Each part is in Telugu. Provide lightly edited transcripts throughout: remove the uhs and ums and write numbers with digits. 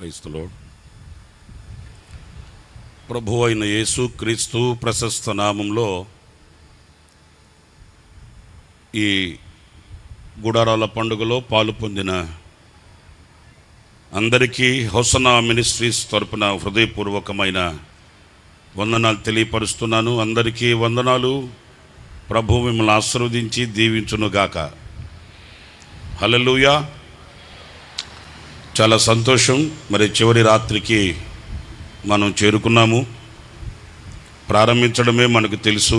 Praise the lord. ప్రభు అయిన యేసు క్రీస్తు ప్రశస్త నామంలో ఈ గుడారాల పండుగలో పాలు పొందిన అందరికీ హోసన్నా మినిస్ట్రీస్ తరపున హృదయపూర్వకమైన వందనాలు తెలియపరుస్తున్నాను. అందరికీ వందనాలు. ప్రభు మిమ్మల్ని ఆశీర్వదించి దీవించునుగాక. హల్లెలూయా. చాలా సంతోషం. మరి చివరి రాత్రికి మనం చేరుకున్నాము. ప్రారంభించడమే మనకు తెలుసు.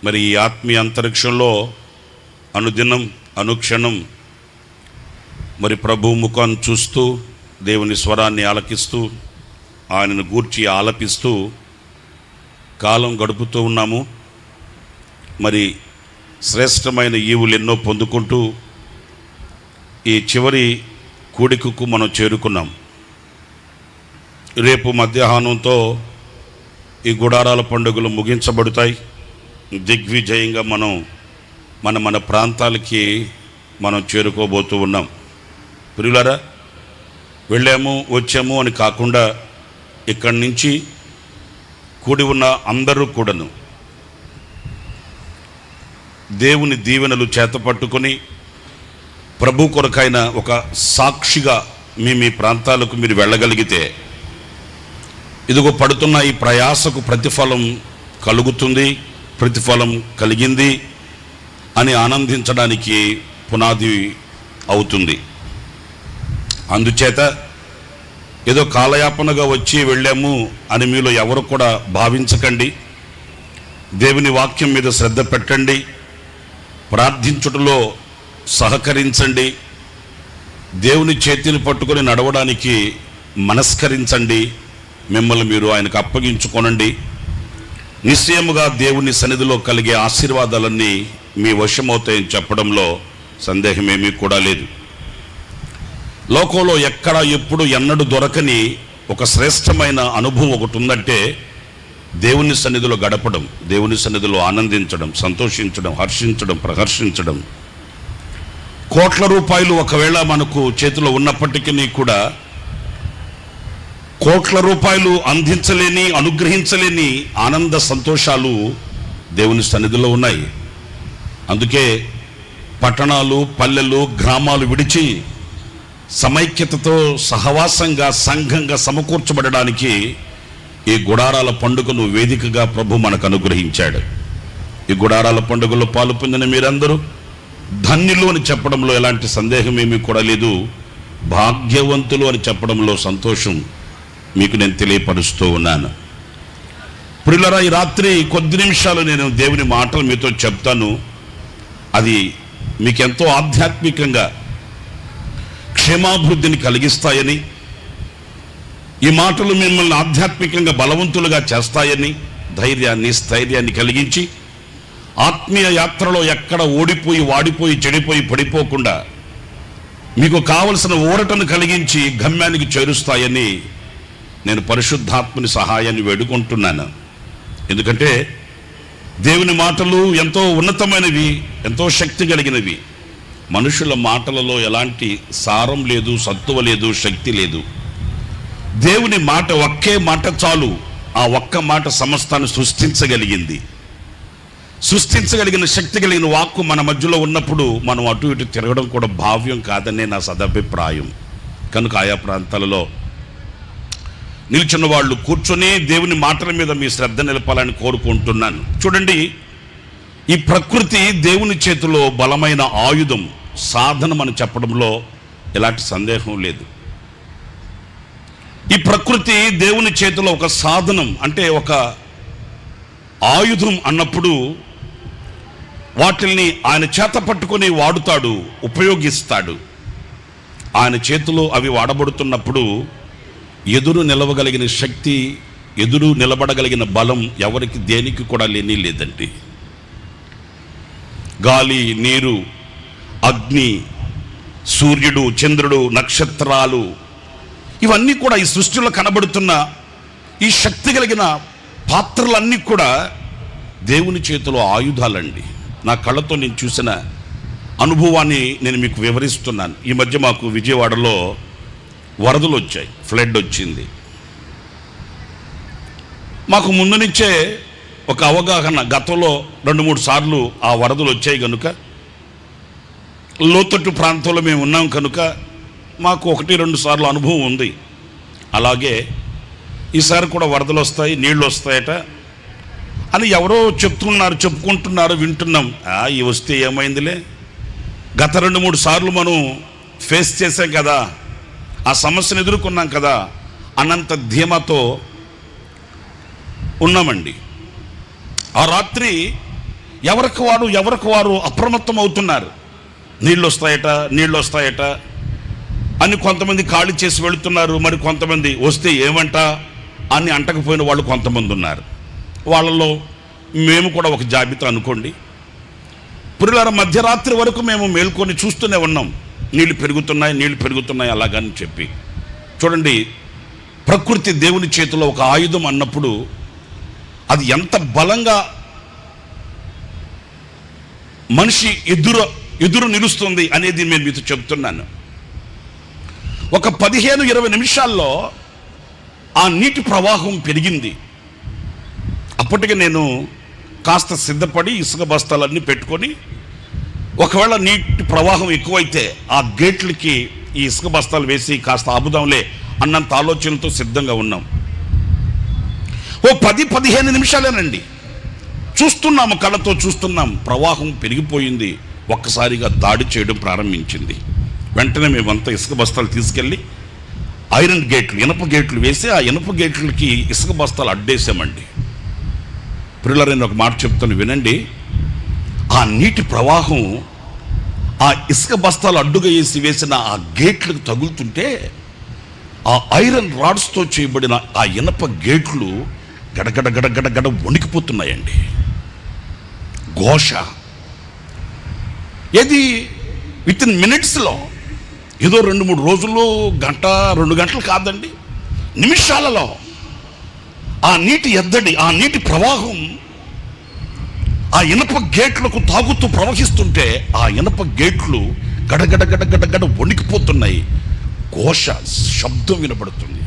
మరి ఈ ఆత్మీయ అంతరిక్షంలో అనుదినం అనుక్షణం మరి ప్రభు ముఖాన్ని చూస్తూ దేవుని స్వరాన్ని ఆలకిస్తూ ఆయనను గూర్చి ఆలపిస్తూ కాలం గడుపుతూ ఉన్నాము. మరి శ్రేష్టమైన ఈవులు ఎన్నో పొందుకుంటూ ఈ చివరి కూడికకు మనం చేరుకున్నాం. రేపు మధ్యాహ్నంతో ఈ గుడారాల పండుగలు ముగించబడతాయి. దిగ్విజయంగా మనం మన ప్రాంతాలకి మనం చేరుకోబోతూ ఉన్నాం. ప్రియులారా, వెళ్ళాము వచ్చాము అని కాకుండా ఇక్కడి నుంచి కూడి ఉన్న అందరూ కూడాను దేవుని దీవెనలు చేతపట్టుకొని ప్రభు కొరకైన ఒక సాక్షిగా మీ ప్రాంతాలకు మీరు వెళ్ళగలిగితే ఇదిగో పడుతున్న ఈ ప్రయాసకు ప్రతిఫలం కలుగుతుంది, ప్రతిఫలం కలిగింది అని ఆనందించడానికి పునాది అవుతుంది. అందుచేత ఏదో కాలయాపనగా వచ్చి వెళ్ళాము అని మీలో ఎవరు కూడా భావించకండి. దేవుని వాక్యం మీద శ్రద్ధ పెట్టండి, ప్రార్థించుటలో సహకరించండి, దేవుని చేతిని పట్టుకొని నడవడానికి మనస్కరించండి, మిమ్మల్ని మీరు ఆయనకు అప్పగించుకోనండి. నిశ్చయముగా దేవుని సన్నిధిలో కలిగే ఆశీర్వాదాలన్నీ మీ వశమవుతాయని చెప్పడంలో సందేహమేమీ కూడా లేదు. లోకంలో ఎక్కడ ఎప్పుడు ఎన్నడూ దొరకని ఒక శ్రేష్టమైన అనుభవం ఒకటి ఉందంటే దేవుని సన్నిధిలో గడపడం, దేవుని సన్నిధిలో ఆనందించడం, సంతోషించడం, హర్షించడం, ప్రహర్షించడం. కోట్ల రూపాయలు ఒకవేళ మనకు చేతిలో ఉన్నప్పటికీ కూడా కోట్ల రూపాయలు అందించలేని, అనుగ్రహించలేని ఆనంద సంతోషాలు దేవుని సన్నిధిలో ఉన్నాయి. అందుకే పట్టణాలు, పల్లెలు, గ్రామాలు విడిచి సమైక్యతతో సహవాసంగా సంఘంగా సమకూర్చబడడానికి ఈ గుడారాల పండుగను వేదికగా ప్రభు మనకు అనుగ్రహించాడు. ఈ గుడారాల పండుగలో పాలు పొందిన మీరందరూ ధన్యులు అని చెప్పడంలో ఎలాంటి సందేహం ఏమీ కూడా లేదు. భాగ్యవంతులు అని చెప్పడంలో సంతోషం మీకు నేను తెలియపరుస్తూ ఉన్నాను. ప్రియులారా, ఈ రాత్రి కొద్ది నిమిషాలు నేను దేవుని మాటలు మీతో చెప్తాను. అది మీకెంతో ఆధ్యాత్మికంగా క్షేమాభివృద్ధిని కలిగిస్తాయని, ఈ మాటలు మిమ్మల్ని ఆధ్యాత్మికంగా బలవంతులుగా చేస్తాయని ధైర్యాన్ని, స్థైర్యాన్ని కలిగించి ఆత్మీయ యాత్రలో ఎక్కడ ఓడిపోయి, వాడిపోయి, చెడిపోయి పడిపోకుండా మీకు కావలసిన ఊరటను కలిగించి గమ్యానికి చేరుస్తాయని నేను పరిశుద్ధాత్మని సహాయాన్ని వేడుకుంటున్నాను. ఎందుకంటే దేవుని మాటలు ఎంతో ఉన్నతమైనవి, ఎంతో శక్తి కలిగినవి. మనుషుల మాటలలో ఎలాంటి సారం లేదు, సత్తువ లేదు, శక్తి లేదు. దేవుని మాట, ఒక్కే మాట చాలు. ఆ ఒక్క మాట సమస్తాన్ని సృష్టించగలిగింది. సృష్టించగలిగిన శక్తి కలిగిన వాక్కు మన మధ్యలో ఉన్నప్పుడు మనం అటు ఇటు తిరగడం కూడా భావ్యం కాదనే నా సదభిప్రాయం. కనుక ఆయా ప్రాంతాలలో నిల్చున్న వాళ్ళు కూర్చొని దేవుని మాటల మీద మీ శ్రద్ధ నిలపాలని కోరుకుంటున్నాను. చూడండి, ఈ ప్రకృతి దేవుని చేతిలో బలమైన ఆయుధం, సాధనం అని చెప్పడంలో ఎలాంటి సందేహం లేదు. ఈ ప్రకృతి దేవుని చేతిలో ఒక సాధనం, అంటే ఒక ఆయుధం అన్నప్పుడు వాటిల్ని ఆయన చేత పట్టుకొని వాడుతాడు, ఉపయోగిస్తాడు. ఆయన చేతిలో అవి వాడబడుతున్నప్పుడు ఎదురు నిలవగలిగిన శక్తి, ఎదురు నిలబడగలిగిన బలం ఎవరికి దేనికి కూడా లేదండి. గాలి, నీరు, అగ్ని, సూర్యుడు, చంద్రుడు, నక్షత్రాలు, ఇవన్నీ కూడా ఈ సృష్టిలో కనబడుతున్న ఈ శక్తి కలిగిన పాత్రలన్నీ కూడా దేవుని చేతిలో ఆయుధాలండి. నా కళ్ళతో నేను చూసిన అనుభవాన్ని నేను మీకు వివరిస్తున్నాను. ఈ మధ్య మాకు విజయవాడలో వరదలు వచ్చాయి, ఫ్లడ్ వచ్చింది. మాకు ముందు నుంచే ఒక అవగాహన, గతంలో 2-3 సార్లు ఆ వరదలు వచ్చాయి కనుక, లోతట్టు ప్రాంతంలో మేము ఉన్నాం కనుక మాకు 1-2 సార్లు అనుభవం ఉంది. అలాగే ఈసారి కూడా వరదలు వస్తాయి, నీళ్ళు వస్తాయట అని ఎవరో చెప్పుకుంటున్నారు, వింటున్నాం. ఈ వస్తే ఏమైందిలే, గత 2-3 సార్లు మనం ఫేస్ చేసాం కదా, ఆ సమస్యను ఎదుర్కొన్నాం కదా అన్నంత ధీమాతో ఉన్నామండి. ఆ రాత్రి ఎవరికి వారు అప్రమత్తం అవుతున్నారు. నీళ్ళు వస్తాయట అని కొంతమంది ఖాళీ చేసి వెళుతున్నారు. మరి కొంతమంది వస్తే ఏమంట అని అంటకపోయిన వాళ్ళు కొంతమంది ఉన్నారు. వాళ్ళలో మేము కూడా ఒక జాబితా అనుకోండి. పురులార మధ్యరాత్రి వరకు మేము మేల్కొని చూస్తూనే ఉన్నాం, నీళ్లు పెరుగుతున్నాయి అలాగని చెప్పి. చూడండి, ప్రకృతి దేవుని చేతిలో ఒక ఆయుధం అన్నప్పుడు అది ఎంత బలంగా మనిషి ఎదురు నిలుస్తుంది అనేది నేను మీతో చెప్తున్నాను. ఒక 15-20 నిమిషాల్లో ఆ నీటి ప్రవాహం పెరిగింది. అప్పటికి నేను కాస్త సిద్ధపడి ఇసుక బస్తాలన్నీ పెట్టుకొని, ఒకవేళ నీటి ప్రవాహం ఎక్కువైతే ఆ గేట్లకి ఈ ఇసుక బస్తాలు వేసి కాస్త ఆపుదాంలే అన్నంత ఆలోచనతో సిద్ధంగా ఉన్నాం. ఓ 10-15 నిమిషాలేనండి, కళ్ళతో చూస్తున్నాం, ప్రవాహం పెరిగిపోయింది. ఒక్కసారిగా దాడి చేయడం ప్రారంభించింది. వెంటనే మేమంతా ఇసుక బస్తాలు తీసుకెళ్ళి ఐరన్ గేట్లు, ఇనప గేట్లు వేసి ఆ ఇనప గేట్లకి ఇసుక బస్తాలు అడ్డేసామండి. ప్రియులారా, నేను ఒక మాట చెప్తాను వినండి. ఆ నీటి ప్రవాహం ఆ ఇసుక బస్తాలు అడ్డుగా వేసిన ఆ గేట్లకు తగులుతుంటే ఆ ఐరన్ రాడ్స్తో చేయబడిన ఆ ఇనప గేట్లు గడగడ వణికిపోతున్నాయండి. ఘోష ఏది విత్ ఇన్ మినిట్స్లో, ఏదో 2-3 రోజులు, 1-2 గంటలు కాదండి, నిమిషాలలో ఆ నీటి ఎద్దడి, ఆ నీటి ప్రవాహం ఆ ఇనప గేట్లకు తాగుతూ ప్రవహిస్తుంటే ఆ ఇనప గేట్లు గడగడ వణికిపోతున్నాయి. ఘోష శబ్దం వినబడుతుంది.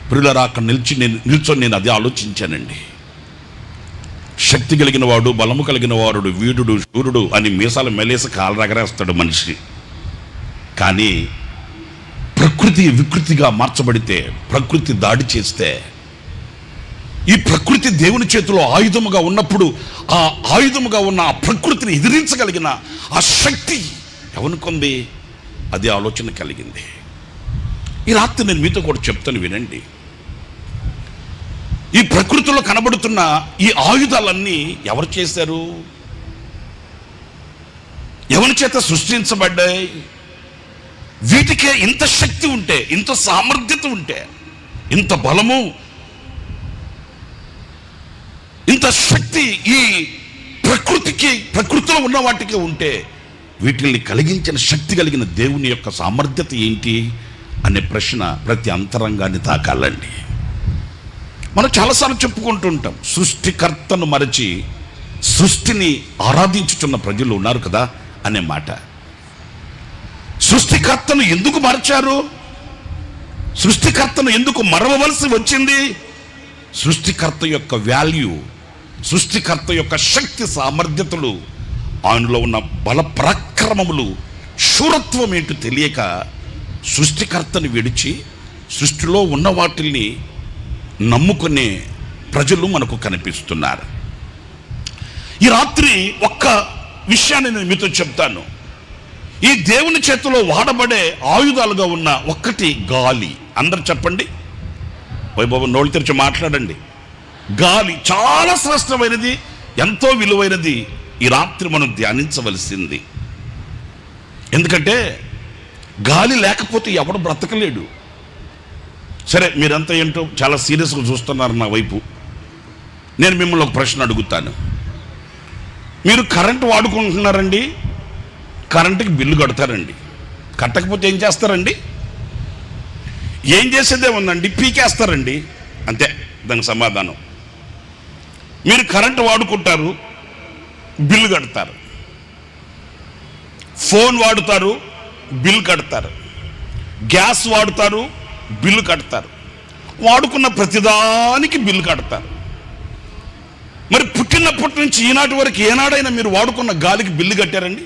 ప్రియులారా, అక్కడ నిల్చొని నేను అదే ఆలోచించానండి. శక్తి కలిగిన వాడు, బలము కలిగిన వాడు, వీరుడు, శూరుడు అని మీసాలు మెలేసి కాలు రగరేస్తాడు మనిషి. కానీ ప్రకృతి వికృతిగా మార్చబడితే, ప్రకృతి దాడి చేస్తే, ఈ ప్రకృతి దేవుని చేతిలో ఆయుధముగా ఉన్నప్పుడు ఆ ఆయుధముగా ఉన్న ఆ ప్రకృతిని ఎదిరించగలిగిన ఆ శక్తి ఎవరికొంది? అదే ఆలోచన కలిగింది. ఈ రాత్రి నేను మీతో కూడా చెప్తాను వినండి. ఈ ప్రకృతిలో కనబడుతున్న ఈ ఆయుధాలన్నీ ఎవరు చేశారు? ఎవరి చేత సృష్టించబడ్డాయి? వీటికే ఇంత శక్తి ఉంటే, ఇంత సామర్థ్యత ఉంటే, ఇంత బలము, ఇంత శక్తి ఈ ప్రకృతిలో ఉన్న వాటికి ఉంటే, వీటిని కలిగించిన శక్తి కలిగిన దేవుని యొక్క సామర్థ్యత ఏంటి అనే ప్రశ్న ప్రతి అంతరంగాన్ని తాకాలండి. మనం చాలాసార్లు చెప్పుకుంటూ ఉంటాం, సృష్టికర్తను మరచి సృష్టిని ఆరాధించుతున్న ప్రజలు ఉన్నారు కదా అనే మాట. సృష్టికర్తను ఎందుకు మరచారు? సృష్టికర్తను ఎందుకు మరవవలసి వచ్చింది? సృష్టికర్త యొక్క వాల్యూ, సృష్టికర్త యొక్క శక్తి సామర్థ్యతలు, ఆయనలో ఉన్న బల పరాక్రమములు, శూరత్వం ఏంటో తెలియక సృష్టికర్తను విడిచి సృష్టిలో ఉన్న వాటిల్ని నమ్ముకునే ప్రజలు మనకు కనిపిస్తున్నారు. ఈ రాత్రి ఒక్క విషయాన్ని నేను మీతో చెప్తాను. ఈ దేవుని చేతిలో వాడబడే ఆయుధాలుగా ఉన్న ఒక్కటి గాలి. అందరు చెప్పండి, వైభవం నోళ్ళు తెరిచి మాట్లాడండి. గాలి చాలా శ్రేష్టమైనది, ఎంతో విలువైనది. ఈ రాత్రి మనం ధ్యానించవలసింది. ఎందుకంటే గాలి లేకపోతే ఎవడు బ్రతకలేడు. సరే, మీరంతా ఏంటో చాలా సీరియస్గా చూస్తున్నారు నా వైపు. నేను మిమ్మల్ని ఒక ప్రశ్న అడుగుతాను. మీరు కరెంటు వాడుకుంటున్నారండి, కరెంటుకి బిల్లు కడతారండి. కట్టకపోతే ఏం చేస్తారండి? ఏం చేసేదే ఉందండి, పీకేస్తారండి. అంతే దానికి సమాధానం. మీరు కరెంటు వాడుకుంటారు, బిల్లు కడతారు. ఫోన్ వాడుతారు, బిల్ కడతారు. గ్యాస్ వాడుతారు, బిల్లు కడతారు, వాడుకున్న ప్రతిదానికి బిల్లు కడతారు. మరి పుట్టినప్పటి నుంచి ఈనాటి వరకు ఏనాడైనా మీరు వాడుకున్న గాలికి బిల్లు కట్టారండి?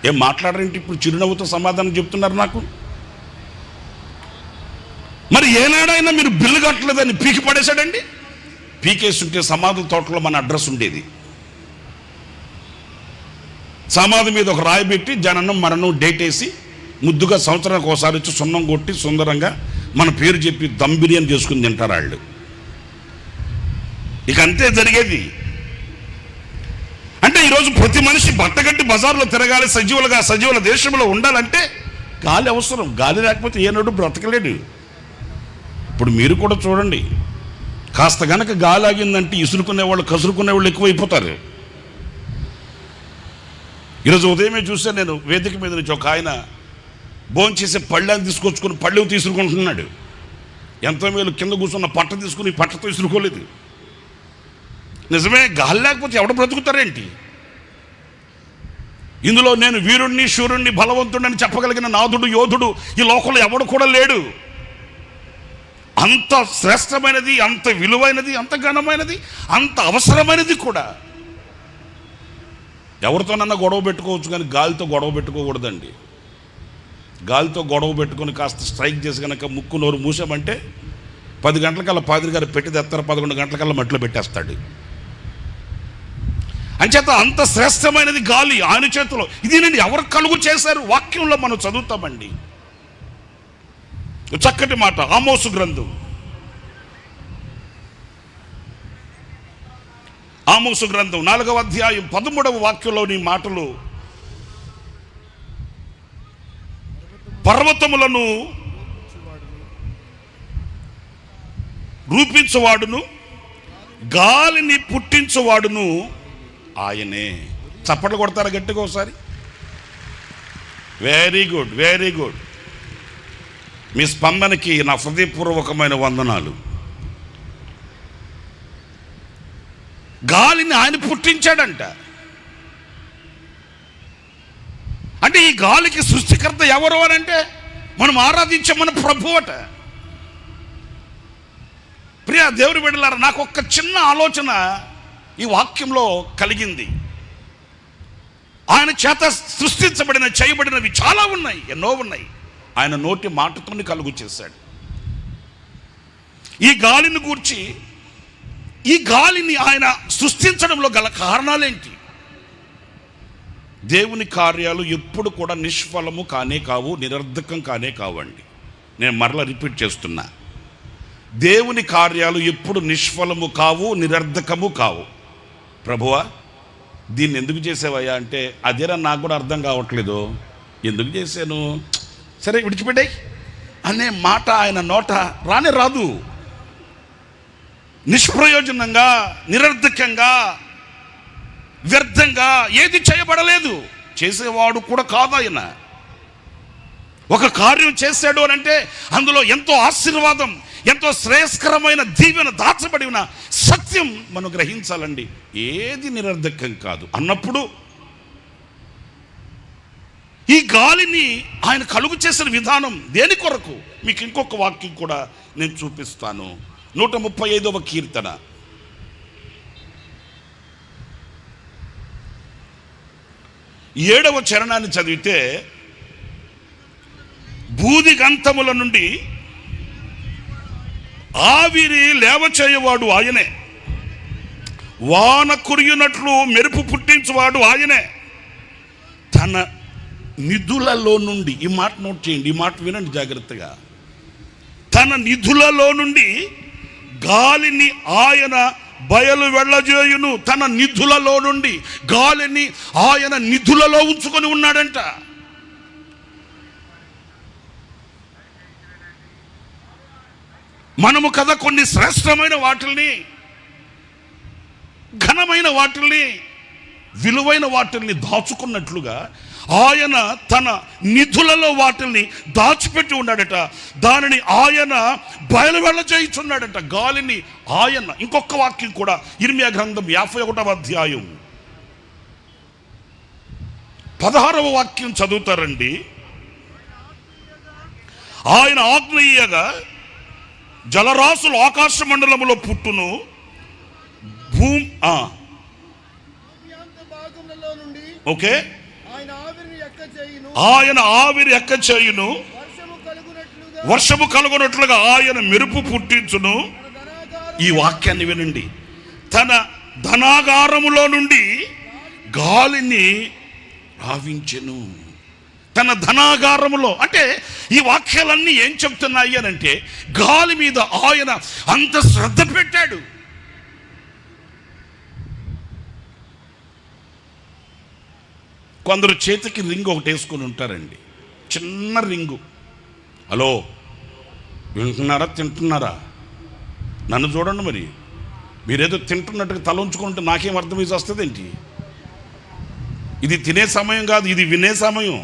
ఏం మాట్లాడారంటే ఇప్పుడు చిరునవ్వుతో సమాధానం చెప్తున్నారు నాకు. మరి ఏనాడైనా మీరు బిల్లు కట్టలేదని పీకి పడేశాడండి? పీకేస్తుంటే సమాధుల తోటలో మన అడ్రస్ ఉండేది. సమాధి మీద ఒక రాయి పెట్టి జననం మరణం డేట్ వేసి ముద్దుగా సంవత్సరానికి ఒకసారి వచ్చి సున్నం కొట్టి సుందరంగా మన పేరు చెప్పి దమ్ బిర్యానీ చేసుకుని తింటారు వాళ్ళు. ఇక అంతే జరిగేది. అంటే ఈరోజు ప్రతి మనిషి బట్టగట్టి బజార్లో తిరగాలి, సజీవుల దేశంలో ఉండాలంటే గాలి అవసరం. గాలి లేకపోతే ఏనాడు బ్రతకలేడు. ఇప్పుడు మీరు కూడా చూడండి, కాస్త గనక గాలి ఆగిందంటే ఇసురుకునేవాళ్ళు కసురుకునేవాళ్ళు ఎక్కువైపోతారు. ఈరోజు ఉదయమే చూస్తే నేను వేదిక మీద నుంచి ఒక ఆయన భోంచేసే పళ్ళని తీసుకొచ్చుకొని పళ్ళెం తీసుకుంటున్నాడు. ఎంతో మేలు కింద కూర్చున్న పట్ట తీసుకుని పట్టతో ఇసురుకోలేదు. నిజమే, గాలి లేకపోతే ఎవడ బ్రతుకుతారేంటి? ఇందులో నేను వీరుణ్ణి, శూరుణ్ణి, బలవంతుడని చెప్పగలిగిన నాథుడు, యోధుడు ఈ లోకంలో ఎవడు కూడా లేడు. అంత శ్రేష్టమైనది, అంత విలువైనది, అంత ఘనమైనది, అంత అవసరమైనది కూడా. ఎవరితోనన్నా గొడవ పెట్టుకోవచ్చు, కానీ గాలితో గొడవ పెట్టుకోకూడదండి. గాలితో గొడవ పెట్టుకొని కాస్త స్ట్రైక్ చేసి కనుక ముక్కు నోరు మూసామంటే 10 గంటలకల్లా పాదిరి గారు పెట్టి తెస్తారు, 11 గంటలకల్లా మట్టిలో పెట్టేస్తాడు. అంచేత అంత శ్రేష్టమైనది గాలి ఆయన చేతిలో. ఇదేనండి ఎవరు కలుగు చేశారు? వాక్యంలో మనం చదువుతామండి. చక్కటి మాట, ఆమోసు గ్రంథం 4వ అధ్యాయం 13వ వాక్యంలోని మాటలు, పర్వతములను రూపించువాడును గాలిని పుట్టించువాడును ఆయనే. చప్పట్లు కొడతారా గట్టిగా ఒకసారి? Very good, very good. మీ స్పందనకి నా హృదయపూర్వకమైన వందనాలు. గాలిని ఆయన పుట్టించాడంట. అంటే ఈ గాలికి సృష్టికర్త ఎవరు అని అంటే మనం ఆరాధించే మన ప్రభు అట. ప్రియ దేవుని బిడ్డలారా, నాకు ఒక్క చిన్న ఆలోచన ఈ వాక్యంలో కలిగింది. ఆయన చేత సృష్టించబడిన చేయబడినవి చాలా ఉన్నాయి, ఎన్నో ఉన్నాయి. ఆయన నోటి మాటతోని కలుగు చేశాడు. ఈ గాలిని గూర్చి, ఈ గాలిని ఆయన సృష్టించడంలో గల కారణాలేంటి? దేవుని కార్యాలు ఎప్పుడు కూడా నిష్ఫలము కానే కావు, నిరర్ధకం కానే కావండి. నేను మరలా రిపీట్ చేస్తున్నా, దేవుని కార్యాలు ఎప్పుడు నిష్ఫలము కావు, నిరర్ధకము కావు. ప్రభువా దీన్ని ఎందుకు చేసావయ్యా అంటే, అదేరా నాకు కూడా అర్థం కావట్లేదు, ఎందుకు చేశాను, సరే విడిచిపెట్టాయి అనే మాట ఆయన నోట రానే రాదు. నిష్ప్రయోజనంగా, నిరర్ధకంగా, వ్యర్థంగా ఏది చేయబడలేదు. చేసేవాడు కూడా కాదు ఆయన. ఒక కార్యం చేశాడు అని అంటే అందులో ఎంతో ఆశీర్వాదం, ఎంతో శ్రేయస్కరమైన దీవెన దాచబడి ఉన్న సత్యం మనం గ్రహించాలండి. ఏది నిరర్ధకం కాదు అన్నప్పుడు ఈ గాలిని ఆయన కలుగు చేసిన విధానం దేని కొరకు? మీకు ఇంకొక వాక్యం కూడా నేను చూపిస్తాను. 135వ కీర్తన 7వ చరణాన్ని చదివితే, భూదిగంతముల నుండి ఆవిరి లేవచేయువాడు ఆయనే, వాన కురియునట్లు మెరుపు పుట్టించువాడు ఆయనే, తన నిధులలో నుండి, ఈ మాట నోట్ చేయండి, ఈ మాట వినండి జాగ్రత్తగా, తన నిధులలో నుండి గాలిని ఆయన బయలు వెళ్ళజేయును. తన నిధులలో నుండి గాలిని ఆయన నిధులలో ఉంచుకొని ఉన్నాడంట. మనము కదా కొన్ని శ్రేష్టమైన వాటిల్ని, ఘనమైన వాటిల్ని, విలువైన వాటిల్ని దాచుకున్నట్లుగా ఆయన తన నిధులలో వాటిల్ని దాచిపెట్టి ఉన్నాడట. దానిని ఆయన బయలు వెళ్ళజేయుచున్నాడట, గాలిని ఆయన. ఇంకొక వాక్యం కూడా ఇర్మియా గ్రంథం 51వ అధ్యాయం 16వ వాక్యం చదువుతారండి. ఆయన ఆజ్ఞయ్యగా జలరాశులు ఆకాశ మండలములో పుట్టును, భూమి ఓకే ఆయన ఆవిరి ఎక్క చేయును, వర్షము కలుగునట్లుగా ఆయన మెరుపు పుట్టించును. ఈ వాక్యాన్ని వినండి. తన ధనాగారములో నుండి గాలిని రావించెను. తన ధనాగారములో అంటే ఈ వాక్యాలన్నీ ఏం చెప్తున్నాయి అని అంటే, గాలి మీద ఆయన అంత శ్రద్ధ పెట్టాడు. కొందరు చేతికి రింగ్ ఒకటి వేసుకొని ఉంటారండి, చిన్న రింగు. హలో, వింటున్నారా, తింటున్నారా? నన్ను చూడండి. మరి మీరేదో తింటున్నట్టుగా తల ఉంచుకుంటే నాకేం అర్థమైతే వస్తుంది ఏంటి? ఇది తినే సమయం కాదు, ఇది వినే సమయం.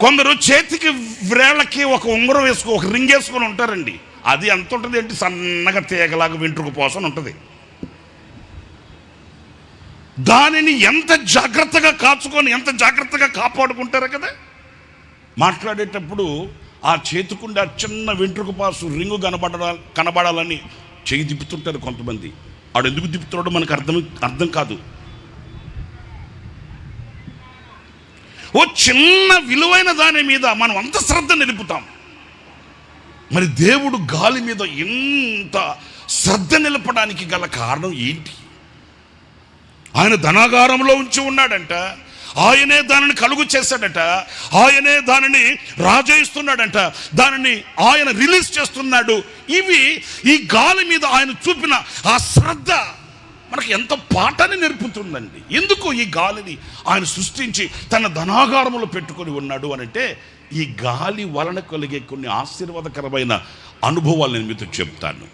కొందరు చేతికి వ్రేళ్ళకి ఒక ఉంగరం ఒక రింగ్ వేసుకొని ఉంటారండి. అది ఎంత ఉంటుంది ఏంటి, సన్నగా తీగలాగా వెంట్రుకు పోసని ఉంటుంది. దానిని ఎంత జాగ్రత్తగా కాచుకొని ఎంత జాగ్రత్తగా కాపాడుకుంటారు కదా. మాట్లాడేటప్పుడు ఆ చేతికుండే ఆ చిన్న వెంట్రుకు పాసు రింగు కనబడాలని చేయి తిప్పుతుంటారు కొంతమంది. ఆడు ఎందుకు తిప్పుతున్నాడో మనకు అర్థం కాదు. ఓ చిన్న విలువైన దాని మీద మనం అంత శ్రద్ధ నిలుపుతాం. మరి దేవుడు గాలి మీద ఇంత శ్రద్ధ నిలపడానికి గల కారణం ఏంటి? ఆయన ధనాగారంలో ఉంచి ఉన్నాడంట, ఆయనే దానిని కలుగు చేశాడట, ఆయనే దానిని రాజయిస్తున్నాడంట, దానిని ఆయన రిలీజ్ చేస్తున్నాడు. ఇవి ఈ గాలి మీద ఆయన చూపిన ఆ శ్రద్ధ మనకి ఎంత పాఠాన్ని నేర్పుతుందండి. ఎందుకు ఈ గాలిని ఆయన సృష్టించి తన ధనాగారములో పెట్టుకొని ఉన్నాడు అనంటే, ఈ గాలి వలన కలిగే కొన్ని ఆశీర్వాదకరమైన అనుభవాలు నేను మీతో చెప్తాను.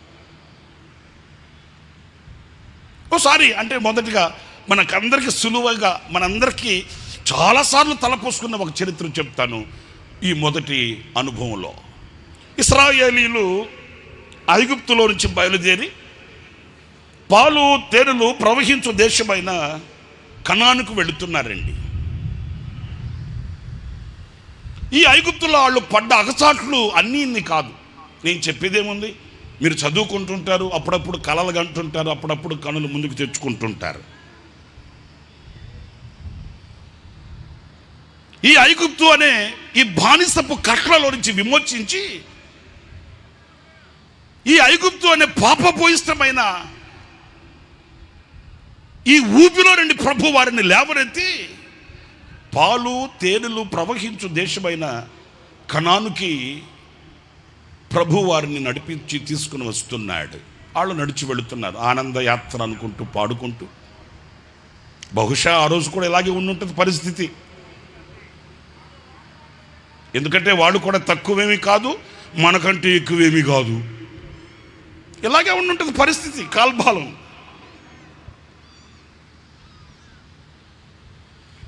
ఓసారి అంటే మొదటిగా మనకందరికీ సులువుగా మనందరికీ చాలాసార్లు తలపోసుకున్న ఒక చరిత్ర చెప్తాను. ఈ మొదటి అనుభవంలో ఇశ్రాయేలీలు ఐగుప్తులో నుంచి బయలుదేరి పాలు తేనెలు ప్రవహించు దేశమైన కనానుకు వెళుతున్నారండి. ఈ ఐగుప్తులో వాళ్ళు పడ్డ అగచాట్లు అన్నీ ఇన్ని కాదు. నేను చెప్పేదేముంది, మీరు చదువుకుంటుంటారు, అప్పుడప్పుడు కలలు కంటుంటారు, అప్పుడప్పుడు కనులు ముందుకు తెచ్చుకుంటుంటారు. ఈ ఐగుప్తు అనే ఈ బానిసపు కట్లలో నుంచి విమోచించి, ఈ ఐగుప్తు అనే పాపభూయిష్టమైన ఈ ఊపిలో నుండి ప్రభు వారిని లేవనెత్తి పాలు తేనెలు ప్రవహించు దేశమైన కనానుకి ప్రభు వారిని నడిపించి తీసుకుని వస్తున్నాడు. వాళ్ళు నడిచి వెళుతున్నారు, ఆనంద యాత్ర అనుకుంటూ పాడుకుంటూ. బహుశా ఆ రోజు కూడా ఇలాగే ఉండుంటుంది పరిస్థితి. ఎందుకంటే వాళ్ళు కూడా తక్కువేమీ కాదు, మనకంటే ఎక్కువేమీ కాదు. ఇలాగే ఉండుంటుంది పరిస్థితి, కాల్బాలం.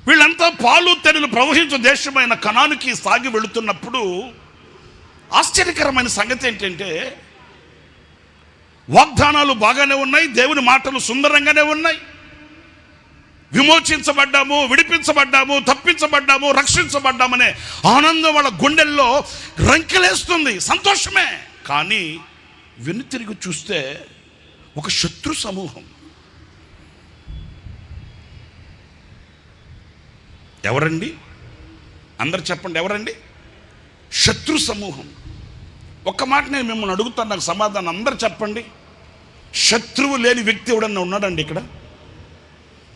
వీళ్ళంతా పాలు తెరలు ప్రవహించు దేశమైన కనానుకి సాగి వెళుతున్నప్పుడు ఆశ్చర్యకరమైన సంగతి ఏంటంటే, వాగ్దానాలు బాగానే ఉన్నాయి, దేవుని మాటలు సుందరంగానే ఉన్నాయి. విమోచించబడ్డాము, విడిపించబడ్డాము, తప్పించబడ్డాము, రక్షించబడ్డామనే ఆనందం వాళ్ళ గుండెల్లో రంకెలేస్తుంది, సంతోషమే. కానీ వెనుతిరిగి చూస్తే ఒక శత్రు సమూహం. ఎవరండి? అందరు చెప్పండి, ఎవరండి? శత్రు సమూహం. ఒక్క మాట నేను మిమ్మల్ని అడుగుతాను, నాకు సమాధానం అందరు చెప్పండి. శత్రువు లేని వ్యక్తి ఎవడన్నా ఉన్నాడండి ఇక్కడ?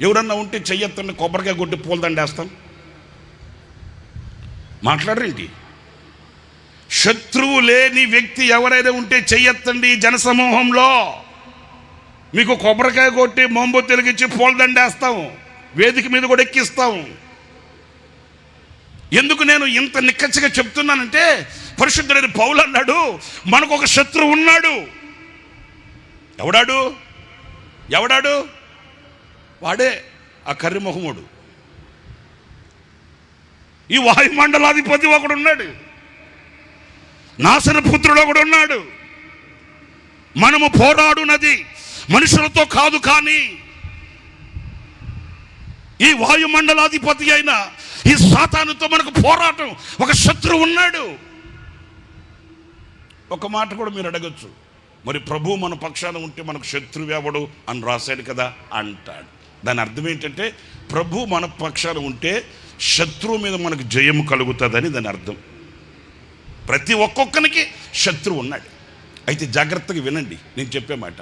ఎవరన్నా ఉంటే చెయ్యొద్దండి, కొబ్బరికాయ కొట్టి పూలదండేస్తాం. మాట్లాడరేంటి? శత్రువు లేని వ్యక్తి ఎవరైనా ఉంటే చెయ్యొద్దండి. జనసమూహంలో మీకు కొబ్బరికాయ కొట్టి మొంబు తిరిగిచ్చి పూలదండేస్తాం, వేదిక మీద కూడా ఎక్కిస్తాం. ఎందుకు నేను ఇంత నిక్కచ్చిగా చెప్తున్నానంటే, పరిశుద్ధుడైన పౌలు అన్నాడు, మనకు ఒక శత్రువు ఉన్నాడు. ఎవడాడు? వాడే ఆ కర్రిమొహముడు. ఈ వాయుమండలాధిపతి ఒకడు ఉన్నాడు, నాశనపుత్రుడు ఒకడు ఉన్నాడు. మనము పోరాడునది మనుషులతో కాదు, కానీ ఈ వాయుమండలాధిపతి అయిన ఈ సాతానుతో మనకు పోరాటం. ఒక శత్రువు ఉన్నాడు. ఒక మాట కూడా మీరు అడగచ్చు, మరి ప్రభు మన పక్షాన ఉంటే మనకు శత్రువు ఎవడు అని రాశాడు కదా అంటాడు. దాని అర్థం ఏంటంటే ప్రభు మన పక్షాన ఉంటే శత్రువు మీద మనకు జయము కలుగుతుందని దాని అర్థం. ప్రతి ఒక్కొక్కరికి శత్రువు ఉన్నాడు. అయితే జాగ్రత్తగా వినండి నేను చెప్పే మాట.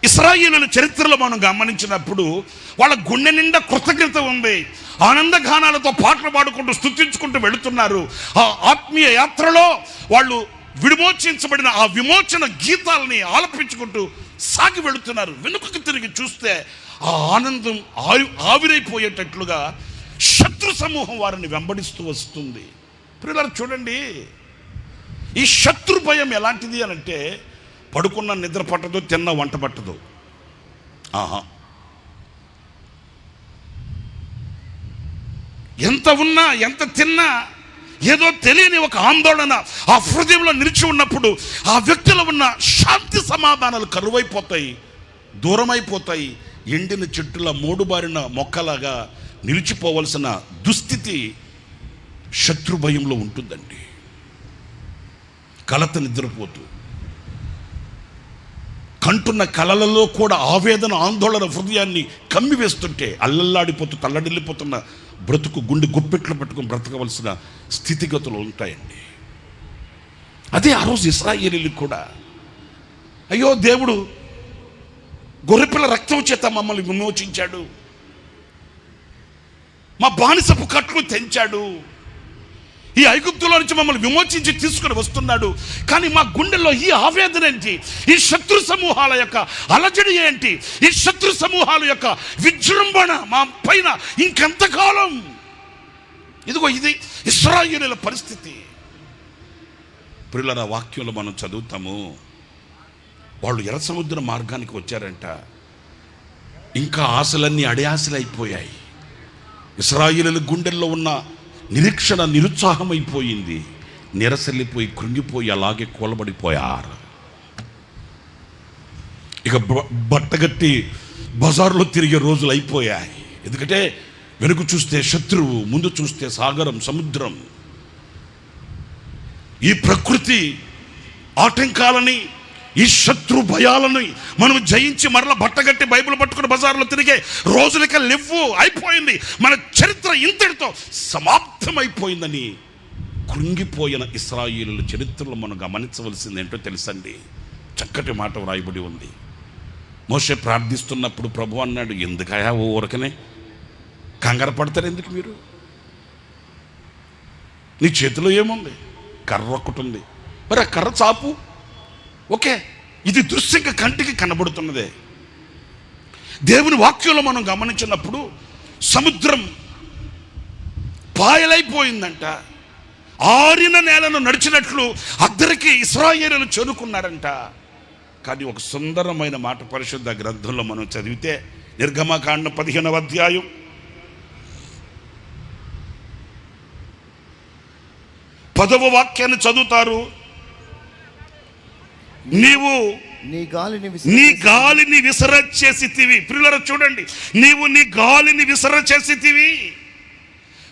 ఇశ్రాయేలుల చరిత్రలో మనం గమనించినప్పుడు వాళ్ళ గుండె నిండా కృతజ్ఞత ఉంది. ఆనందగానాలతో పాటలు పాడుకుంటూ స్తుతించుకుంటూ వెళుతున్నారు. ఆ ఆత్మీయ యాత్రలో వాళ్ళు విమోచించబడిన ఆ విమోచన గీతాలని ఆలపించుకుంటూ సాగి వెళుతున్నారు. వెనుకకు తిరిగి చూస్తే ఆ ఆనందం ఆవిరైపోయేటట్లుగా శత్రు సమూహం వారిని వెంబడిస్తూ వస్తుంది. ప్రియులారా చూడండి, ఈ శత్రు భయం ఎలాంటిది అని అంటే పడుకున్న నిద్ర పట్టదు, తిన్న వంట పట్టదు. ఎంత ఉన్నా ఎంత తిన్నా ఏదో తెలియని ఒక ఆందోళన ఆ హృదయంలో నిలిచి ఉన్నప్పుడు ఆ వ్యక్తిలో ఉన్న శాంతి సమాధానాలు కరువైపోతాయి, దూరమైపోతాయి. ఎండిన చెట్టుల మోడుబారిన మొక్కలాగా నిలిచిపోవలసిన దుస్థితి శత్రు భయంలో ఉంటుందండి. కలత నిద్రపోతూ కంటున్న కలలలో కూడా ఆవేదన ఆందోళన హృదయాన్ని కమ్మివేస్తుంటే అల్లల్లాడిపోతూ తల్లడిల్లిపోతున్న బ్రతుకు గుండె గుప్పెట్లు పట్టుకుని బ్రతకవలసిన స్థితిగతులు ఉంటాయండి. అదే ఆ రోజు ఇశ్రాయేలీయులకు కూడా, అయ్యో దేవుడు గొర్రెపిల్ల రక్తం చేత మమ్మల్ని విమోచించాడు, మా బానిసపు కట్లు తెంచాడు, ఈ ఐగుప్తులో నుంచి మమ్మల్ని విమోచించి తీసుకుని వస్తున్నాడు. కానీ మా గుండెల్లో ఈ ఆవేదన ఏంటి? ఈ శత్రు సమూహాల యొక్క అలజడి ఏంటి? ఈ శత్రు సమూహాల యొక్క విజృంభణ మా పైన ఇంకెంతకాలం? ఇదిగో ఇది ఇశ్రాయేలీయుల పరిస్థితి. ప్రియులారా, వాక్యంలో మనం చదువుతాము, వాళ్ళు ఎర్ర సముద్ర మార్గానికి వచ్చారంట. ఇంకా ఆశలన్నీ అడియాశలైపోయాయి. ఇశ్రాయేలీయుల గుండెల్లో ఉన్న నిరీక్షణ నిరుత్సాహమైపోయింది. నిరసల్లిపోయి కృంగిపోయి అలాగే కూలబడిపోయారు. ఇక బట్టగట్టి బజార్లో తిరిగే రోజులు అయిపోయాయి. ఎందుకంటే వెనుక చూస్తే శత్రువు, ముందు చూస్తే సాగరం, సముద్రం. ఈ ప్రకృతి ఆటంకాలని, ఈ శత్రు భయాలను మనం జయించి మరల బట్టగట్టి బైబిల్ పట్టుకుని బజార్లో తిరిగే రోజులక లేవు, అయిపోయింది. మన చరిత్ర ఇంతటితో సమాప్తమైపోయిందని కృంగిపోయిన ఇశ్రాయేలుల చరిత్రలో మనం గమనించవలసింది ఏంటో తెలుసండి. చక్కటి మాట వ్రాయబడి ఉంది. మోషే ప్రార్థిస్తున్నప్పుడు ప్రభు అన్నాడు, ఎందుకయా ఓ ఊరకనే కంగారు పడతారు ఎందుకు మీరు? నీ చేతిలో ఏముంది? కర్ర ఒకటి ఉంది, మరి ఆ కర్ర చాపు. ఓకే, ఇది దృశ్యంగా కంటికి కనబడుతున్నదే. దేవుని వాక్యంలో మనం గమనించినప్పుడు సముద్రం పాయలైపోయిందంట. ఆరిన నేలను నడిచినట్లు అద్దరికి ఇశ్రాయేలీయులు చేరుకున్నారంట. కానీ ఒక సుందరమైన మాట పరిశుద్ధ గ్రంథంలో మనం చదివితే నిర్గమకాండం 15వ అధ్యాయం 10వ వాక్యాన్ని చదువుతారు. నీవు నీ గాలిని విసరచేసితివి. ప్రియులారా చూడండి, నీవు నీ గాలిని విసరచేసితివి,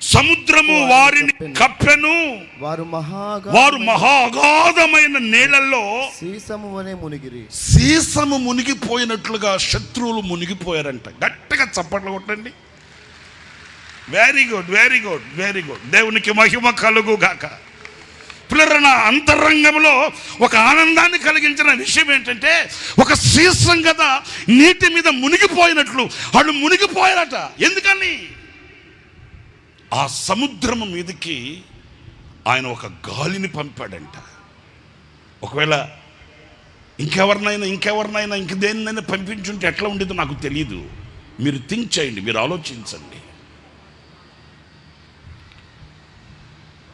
సముద్రము వారిని కప్పెను, వారు మహా అగాధమైన నీళ్లలో సీసము మునిగిపోయినట్లుగా శత్రువులు మునిగిపోయారంట. గట్టిగా చప్పట్లు కొట్టండి. Very good, very good, very good. దేవునికి మహిమ కలుగు గాక. పిల్లల అంతరంగంలో ఒక ఆనందాన్ని కలిగించిన విషయం ఏంటంటే, ఒక సీసం కదా నీటి మీద మునిగిపోయినట్లు వాళ్ళు మునిగిపోయారట. ఎందుకని? ఆ సముద్రము మీదకి ఆయన ఒక గాలిని పంపాడంట. ఒకవేళ ఇంకెవరినైనా ఇంక దేన్నైనా పంపించుంటే ఎట్లా ఉండేదో నాకు తెలియదు. మీరు థింక్ చేయండి, మీరు ఆలోచించండి.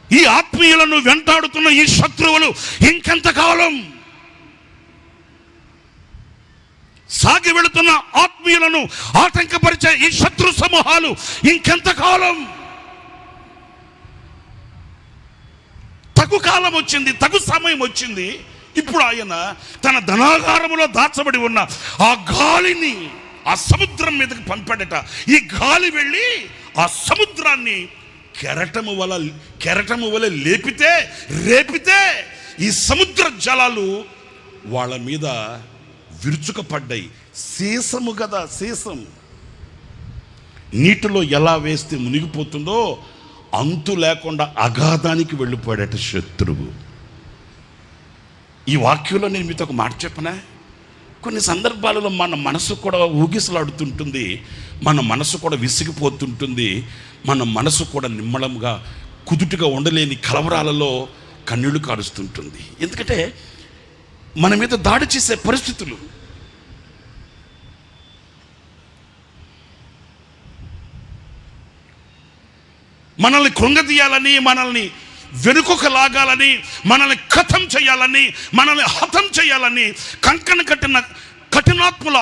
ఈ ఆత్మీయులను వెంటాడుతున్న ఈ శత్రువులు ఇంకెంతకాలం? సాగి వెళుతున్న ఆత్మీయులను ఆటంకపరిచే ఈ శత్రు సమూహాలు ఇంకెంతకాలం? తగు కాలం వచ్చింది, తగు సమయం వచ్చింది. ఇప్పుడు ఆయన తన ధనాగారములో దాచబడి ఉన్న ఆ గాలిని ఆ సముద్రం మీదకి పంపాడట. ఈ గాలి వెళ్ళి ఆ సముద్రాన్ని కెరటము వల్ల రేపితే ఈ సముద్ర జలాలు వాళ్ళ మీద విరుచుకపడ్డాయి. సీసము కదా, సీసం నీటిలో ఎలా వేస్తే మునిగిపోతుందో అంతు లేకుండా అగాధానికి వెళ్ళిపోయాడట శత్రువు. ఈ వాక్యంలో నేను మీతో ఒక మాట చెప్పనా? కొన్ని సందర్భాలలో మన మనసు కూడా ఊగిసలాడుతుంటుంది, మన మనసు కూడా విసిగిపోతుంటుంది, మన మనసు కూడా నిమ్మళంగా కుదుటుగా ఉండలేని కలవరాలలో కన్నీళ్లు కారుస్తుంటుంది. ఎందుకంటే మన మీద దాడి చేసే పరిస్థితులు. మనల్ని కృంగతీయాలని, మనల్ని వెనుకకు లాగాలని, మనల్ని ఖతం చేయాలని, మనల్ని హతం చేయాలని కంకణ కట్టిన కఠినాత్ముల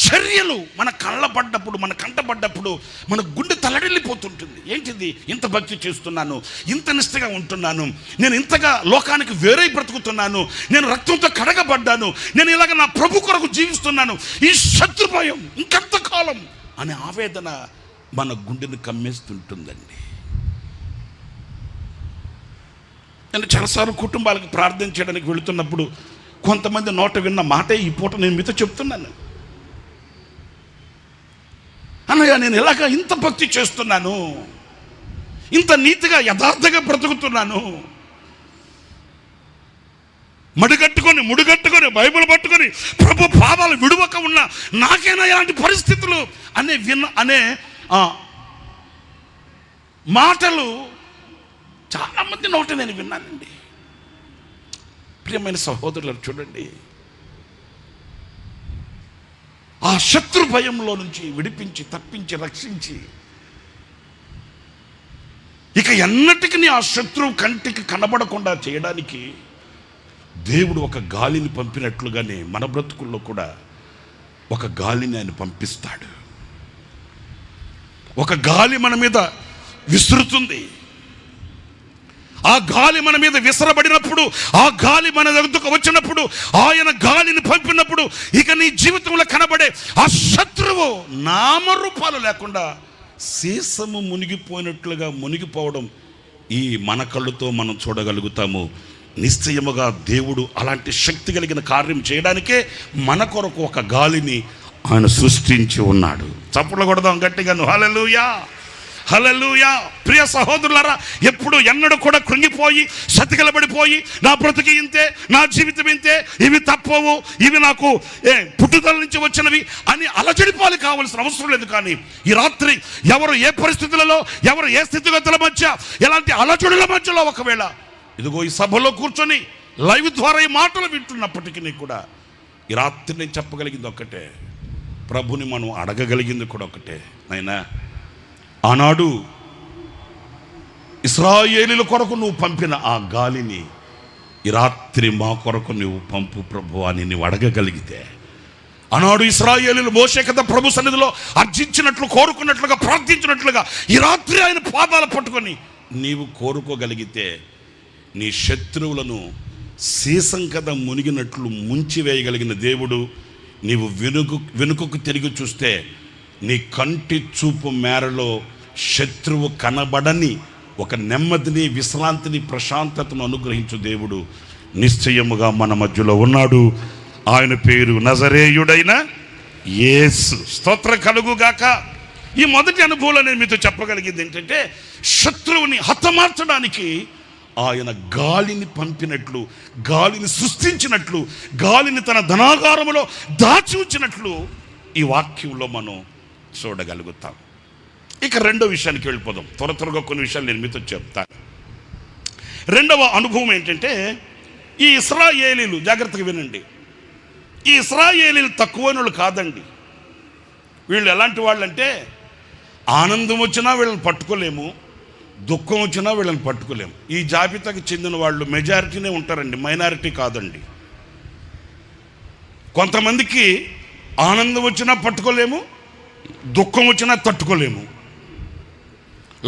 చర్యలు మన కళ్ళబడ్డప్పుడు, మన కంటపడ్డప్పుడు మన గుండె తలడిల్లిపోతుంటుంది. ఏంటిది? ఇంత భక్తి చేస్తున్నాను, ఇంత నిష్ఠగా ఉంటున్నాను, నేను ఇంతగా లోకానికి వేరే బ్రతుకుతున్నాను, నేను రక్తంతో కడగబడ్డాను, నేను ఇలాగ నా ప్రభు కొరకు జీవిస్తున్నాను, ఈ శత్రు భయం ఇంకెంతకాలం అనే ఆవేదన మన గుండెను కమ్మేస్తుంటుందండి. నేను చాలాసార్లు కుటుంబాలకు ప్రార్థన చేయడానికి వెళుతున్నప్పుడు కొంతమంది నోట విన్న మాటే ఈ పూట నేను మీతో చెప్తున్నాను. అన్నయ్య, నేను ఇలాగ ఇంత భక్తి చేస్తున్నాను, ఇంత నీతిగా యథార్థంగా బ్రతుకుతున్నాను, ముడిగట్టుకొని బైబిల్ పట్టుకొని ప్రభు పాదాలు విడువక ఉన్న నాకేనా ఇలాంటి పరిస్థితులు అనే మాటలు చాలామంది నోట నేను విన్నానండి. ప్రియమైన సహోదరులను చూడండి, ఆ శత్రు భయంలో నుంచి విడిపించి, తప్పించి, రక్షించి ఇక ఎన్నటికీ ఆ శత్రువు కంటికి కనబడకుండా చేయడానికి దేవుడు ఒక గాలిని పంపినట్లుగానే మన బ్రతుకుల్లో కూడా ఒక గాలిని ఆయన పంపిస్తాడు. ఒక గాలి మన మీద విసురుతుంది. ఆ గాలి మన మీద విసరబడినప్పుడు, ఆ గాలి మన దగ్గరకు వచ్చినప్పుడు, ఆయన గాలిని పంపినప్పుడు ఇక నీ జీవితంలో కనబడే ఆ శత్రువు నామరూపాలు లేకుండా సీసము మునిగిపోయినట్లుగా మునిగిపోవడం ఈ మన కళ్ళుతో మనం చూడగలుగుతాము. నిశ్చయముగా దేవుడు అలాంటి శక్తి కలిగిన కార్యం చేయడానికే మన కొరకు ఒక గాలిని ఆయన సృష్టించి ఉన్నాడు. చప్పట్లు కొడదాం గట్టిగా, హల్లెలూయా, హల్లెలూయా. ప్రియ సహోదరులారా, ఎప్పుడు ఎన్నడూ కూడా కృంగిపోయి సతికిలబడిపోయి నా బ్రతుకి ఇంతే, నా జీవితం ఇంతే, ఇవి తప్పవు, ఇవి నాకు పుట్టుదల నుంచి వచ్చినవి అని అలజడిపాలు కావాల్సిన అవసరం లేదు. కానీ ఈ రాత్రి ఎవరు ఏ పరిస్థితులలో, ఎవరు ఏ స్థితిగతుల మధ్య, ఎలాంటి అలజడుల మధ్యలో ఒకవేళ ఇదిగో ఈ సభలో కూర్చొని లైవ్ ద్వారా ఈ మాటలు వింటున్నప్పటికీ కూడా ఈ రాత్రి నేను చెప్పగలిగింది ఒక్కటే, ప్రభుని మనం అడగగలిగింది కూడా ఒకటే, నాయనా ఆనాడు ఇశ్రాయేలీల కొరకు నువ్వు పంపిన ఆ గాలిని ఈ రాత్రి మా కొరకు నువ్వు పంపు ప్రభు అని నువ్వు అడగగలిగితే, ఆనాడు ఇశ్రాయేలీలు మోషే కదా ప్రభు సన్నిధిలో అర్జించినట్లు, కోరుకున్నట్లుగా, ప్రార్థించినట్లుగా ఈ రాత్రి ఆయన పాదాలు పట్టుకొని నీవు కోరుకోగలిగితే నీ శత్రువులను సీసం కదా మునిగినట్లు ముంచివేయగలిగిన దేవుడు, నీవు వెనుకకు తిరిగి చూస్తే నీ కంటి చూపు మేరలో శత్రువు కనబడని ఒక నెమ్మదిని, విశ్రాంతిని, ప్రశాంతతను అనుగ్రహించు దేవుడు నిశ్చయముగా మన మధ్యలో ఉన్నాడు. ఆయన పేరు నజరేయుడైన యేసు. స్తోత్రం కలుగుగాక. ఈ మొదటి అనుభవంలో నేను మీతో చెప్పగలిగింది ఏంటంటే, శత్రువుని హతమార్చడానికి ఆయన గాలిని పంపినట్లు, గాలిని సృష్టించినట్లు, గాలిని తన ధనాగారములో దాచి ఉంచినట్లు ఈ వాక్యంలో మనం చూడగలుగుతాం. ఇక రెండో విషయానికి వెళ్ళిపోదాం. త్వరగా కొన్ని విషయాలు నేను మీతో చెప్తాను. రెండవ అనుభవం ఏంటంటే, ఈ ఇశ్రాయేలీలు, జాగ్రత్తగా వినండి, ఈ ఇశ్రాయేలీలు తక్కువైనోళ్ళు కాదండి. వీళ్ళు ఎలాంటి వాళ్ళు అంటే, ఆనందం వచ్చినా వీళ్ళని పట్టుకోలేము, దుఃఖం వచ్చినా వీళ్ళని పట్టుకోలేము. ఈ జాబితాకి చెందిన వాళ్ళు మెజారిటీనే ఉంటారండి, మైనారిటీ కాదండి. కొంతమందికి ఆనందం వచ్చినా పట్టుకోలేము, దుఃఖం వచ్చినా తట్టుకోలేము.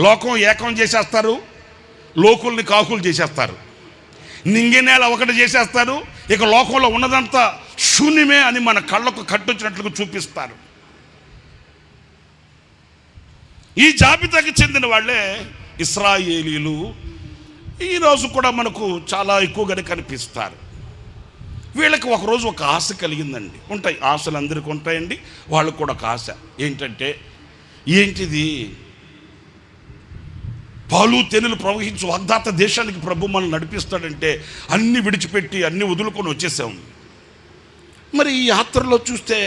లోకం ఏకం చేసేస్తారు, లోకుల్ని కాకులు చేసేస్తారు, నింగి నేల ఒకటి చేసేస్తారు, ఇక లోకంలో ఉన్నదంతా శూన్యమే అని మన కళ్ళకు కట్టొచ్చినట్లుగా చూపిస్తారు. ఈ జాబితాకి చెందిన వాళ్ళే ఇశ్రాయేలీలు. ఈరోజు కూడా మనకు చాలా ఎక్కువగానే కనిపిస్తారు. వీళ్ళకి ఒకరోజు ఒక ఆశ కలిగిందండి. ఉంటాయి, ఆశలు అందరికీ ఉంటాయండి. వాళ్ళకు కూడా ఒక ఆశ ఏంటంటే, ఏంటిది, పాలు తేనెలు ప్రవహించు వాగ్దాత దేశానికి ప్రభు మనల్ని నడిపిస్తాడంటే అన్నీ విడిచిపెట్టి అన్నీ వదులుకొని వచ్చేసాం. మరి ఈ యాత్రలో చూస్తే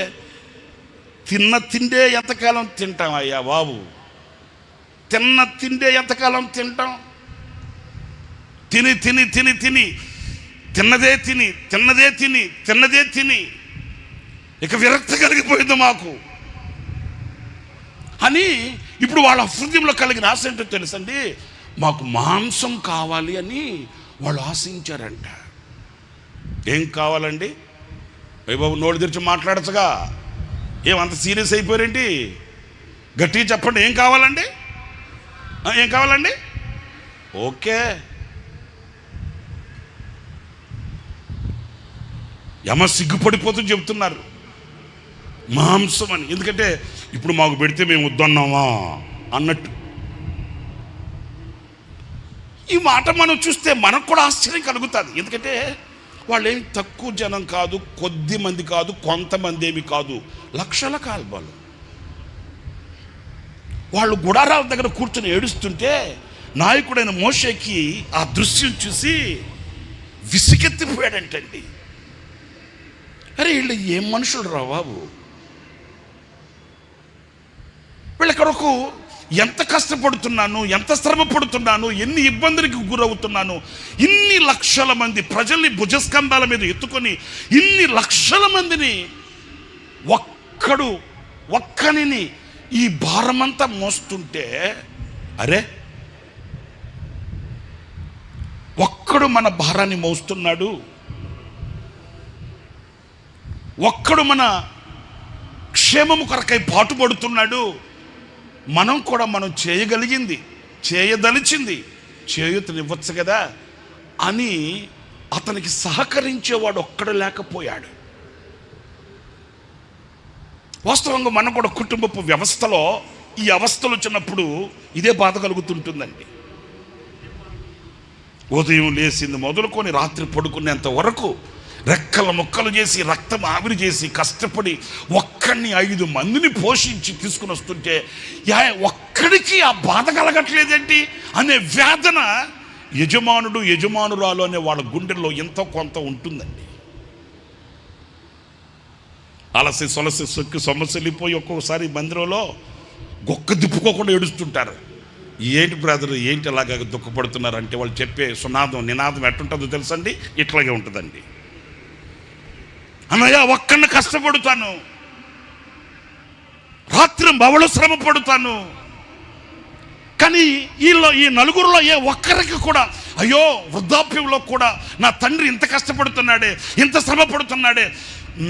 తిన్న తిండే ఎంతకాలం తింటాం అయ్యా బాబు, తిన్న తిండే ఎంతకాలం తింటాం? తిని తిని తిని తిని తిన్నదే తిని తిన్నదే తిని తిన్నదే తిని ఇక విరక్తి కలిగిపోయింది మాకు అని. ఇప్పుడు వాళ్ళ హృదయంలో కలిగిన ఆశ ఏంటో తెలుసండి, మాకు మాంసం కావాలి అని వాళ్ళు ఆశించారంట. ఏం కావాలండి? బాబు నోళ్ళు తెరిచి మాట్లాడచ్చుగా, ఏమంత సీరియస్ అయిపోయారేంటి? గట్టిగా చెప్పండి, ఏం కావాలండి? ఏం కావాలండి? ఓకే, యమ సిగ్గుపడిపోతూ చెబుతున్నారు మాంసం అని. ఎందుకంటే ఇప్పుడు మాకు పెడితే మేము వద్దన్నామా అన్నట్టు. ఈ మాట మనం చూస్తే మనకు కూడా ఆశ్చర్యం కలుగుతుంది. ఎందుకంటే వాళ్ళు ఏమి తక్కువ జనం కాదు, కొద్ది మంది కాదు, కొంతమంది ఏమి కాదు, లక్షల కాల్బాలు. వాళ్ళు గుడారాల దగ్గర కూర్చొని ఏడుస్తుంటే నాయకుడైన మోషేకి ఆ దృశ్యం చూసి విసిగెత్తిపోయాడంటండి. అరే వీళ్ళు ఏం మనుషులు రా బాబు, వీళ్ళ కొరకు ఎంత కష్టపడుతున్నాను, ఎంత శ్రమ పడుతున్నాను, ఎన్ని ఇబ్బందులకు గురవుతున్నాను, ఇన్ని లక్షల మంది ప్రజల్ని భుజస్కంధాల మీద ఎత్తుకొని ఇన్ని లక్షల మందిని ఒక్కనిని ఈ భారమంతా మోస్తుంటే, అరే ఒక్కడు మన భారాన్ని మోస్తున్నాడు, ఒక్కడు మన క్షేమము కొరకై పాటుపడుతున్నాడు, మనం కూడా మనం చేయగలిగింది చేయదలిచింది చేయూతనివ్వచ్చు కదా అని అతనికి సహకరించేవాడు ఒక్కడు లేకపోయాడు. వాస్తవంగా మనం కూడా కుటుంబపు వ్యవస్థలో ఈ అవస్థలు వచ్చినప్పుడు ఇదే బాధ కలుగుతుంటుందండి. ఉదయం లేచింది మొదలుకొని రాత్రి పడుకునేంత వరకు రెక్కల ముక్కలు చేసి రక్తం ఆవిరి చేసి కష్టపడి ఒక్కడిని 5 మందిని పోషించి తీసుకుని వస్తుంటే ఒక్కడికి ఆ బాధ కలగట్లేదేంటి అనే వేదన యజమానుడు యజమానురాలు అనే వాళ్ళ గుండెల్లో ఎంతో కొంత ఉంటుందండి. అలసి సొలసి సొక్కి సొమ్మసిల్లిపోయి ఒక్కొక్కసారి మందిరంలో గొక్క దిప్పుకోకుండా ఏడుస్తుంటారు. ఏంటి బ్రదర్, ఏంటి అలాగ దుఃఖపడుతున్నారు అంటే వాళ్ళు చెప్పే నినాదం ఎట్టుంటుందో తెలుసండి, ఇట్లాగే ఉంటుందండి. అన్నయ్య ఒక్కడిని కష్టపడుతాను, రాత్రి బవలు శ్రమ పడుతాను, కానీ ఈ నలుగురిలో ఏ ఒక్కరికి కూడా అయ్యో వృద్ధాప్యంలో కూడా నా తండ్రి ఇంత కష్టపడుతున్నాడే, ఇంత శ్రమ పడుతున్నాడే,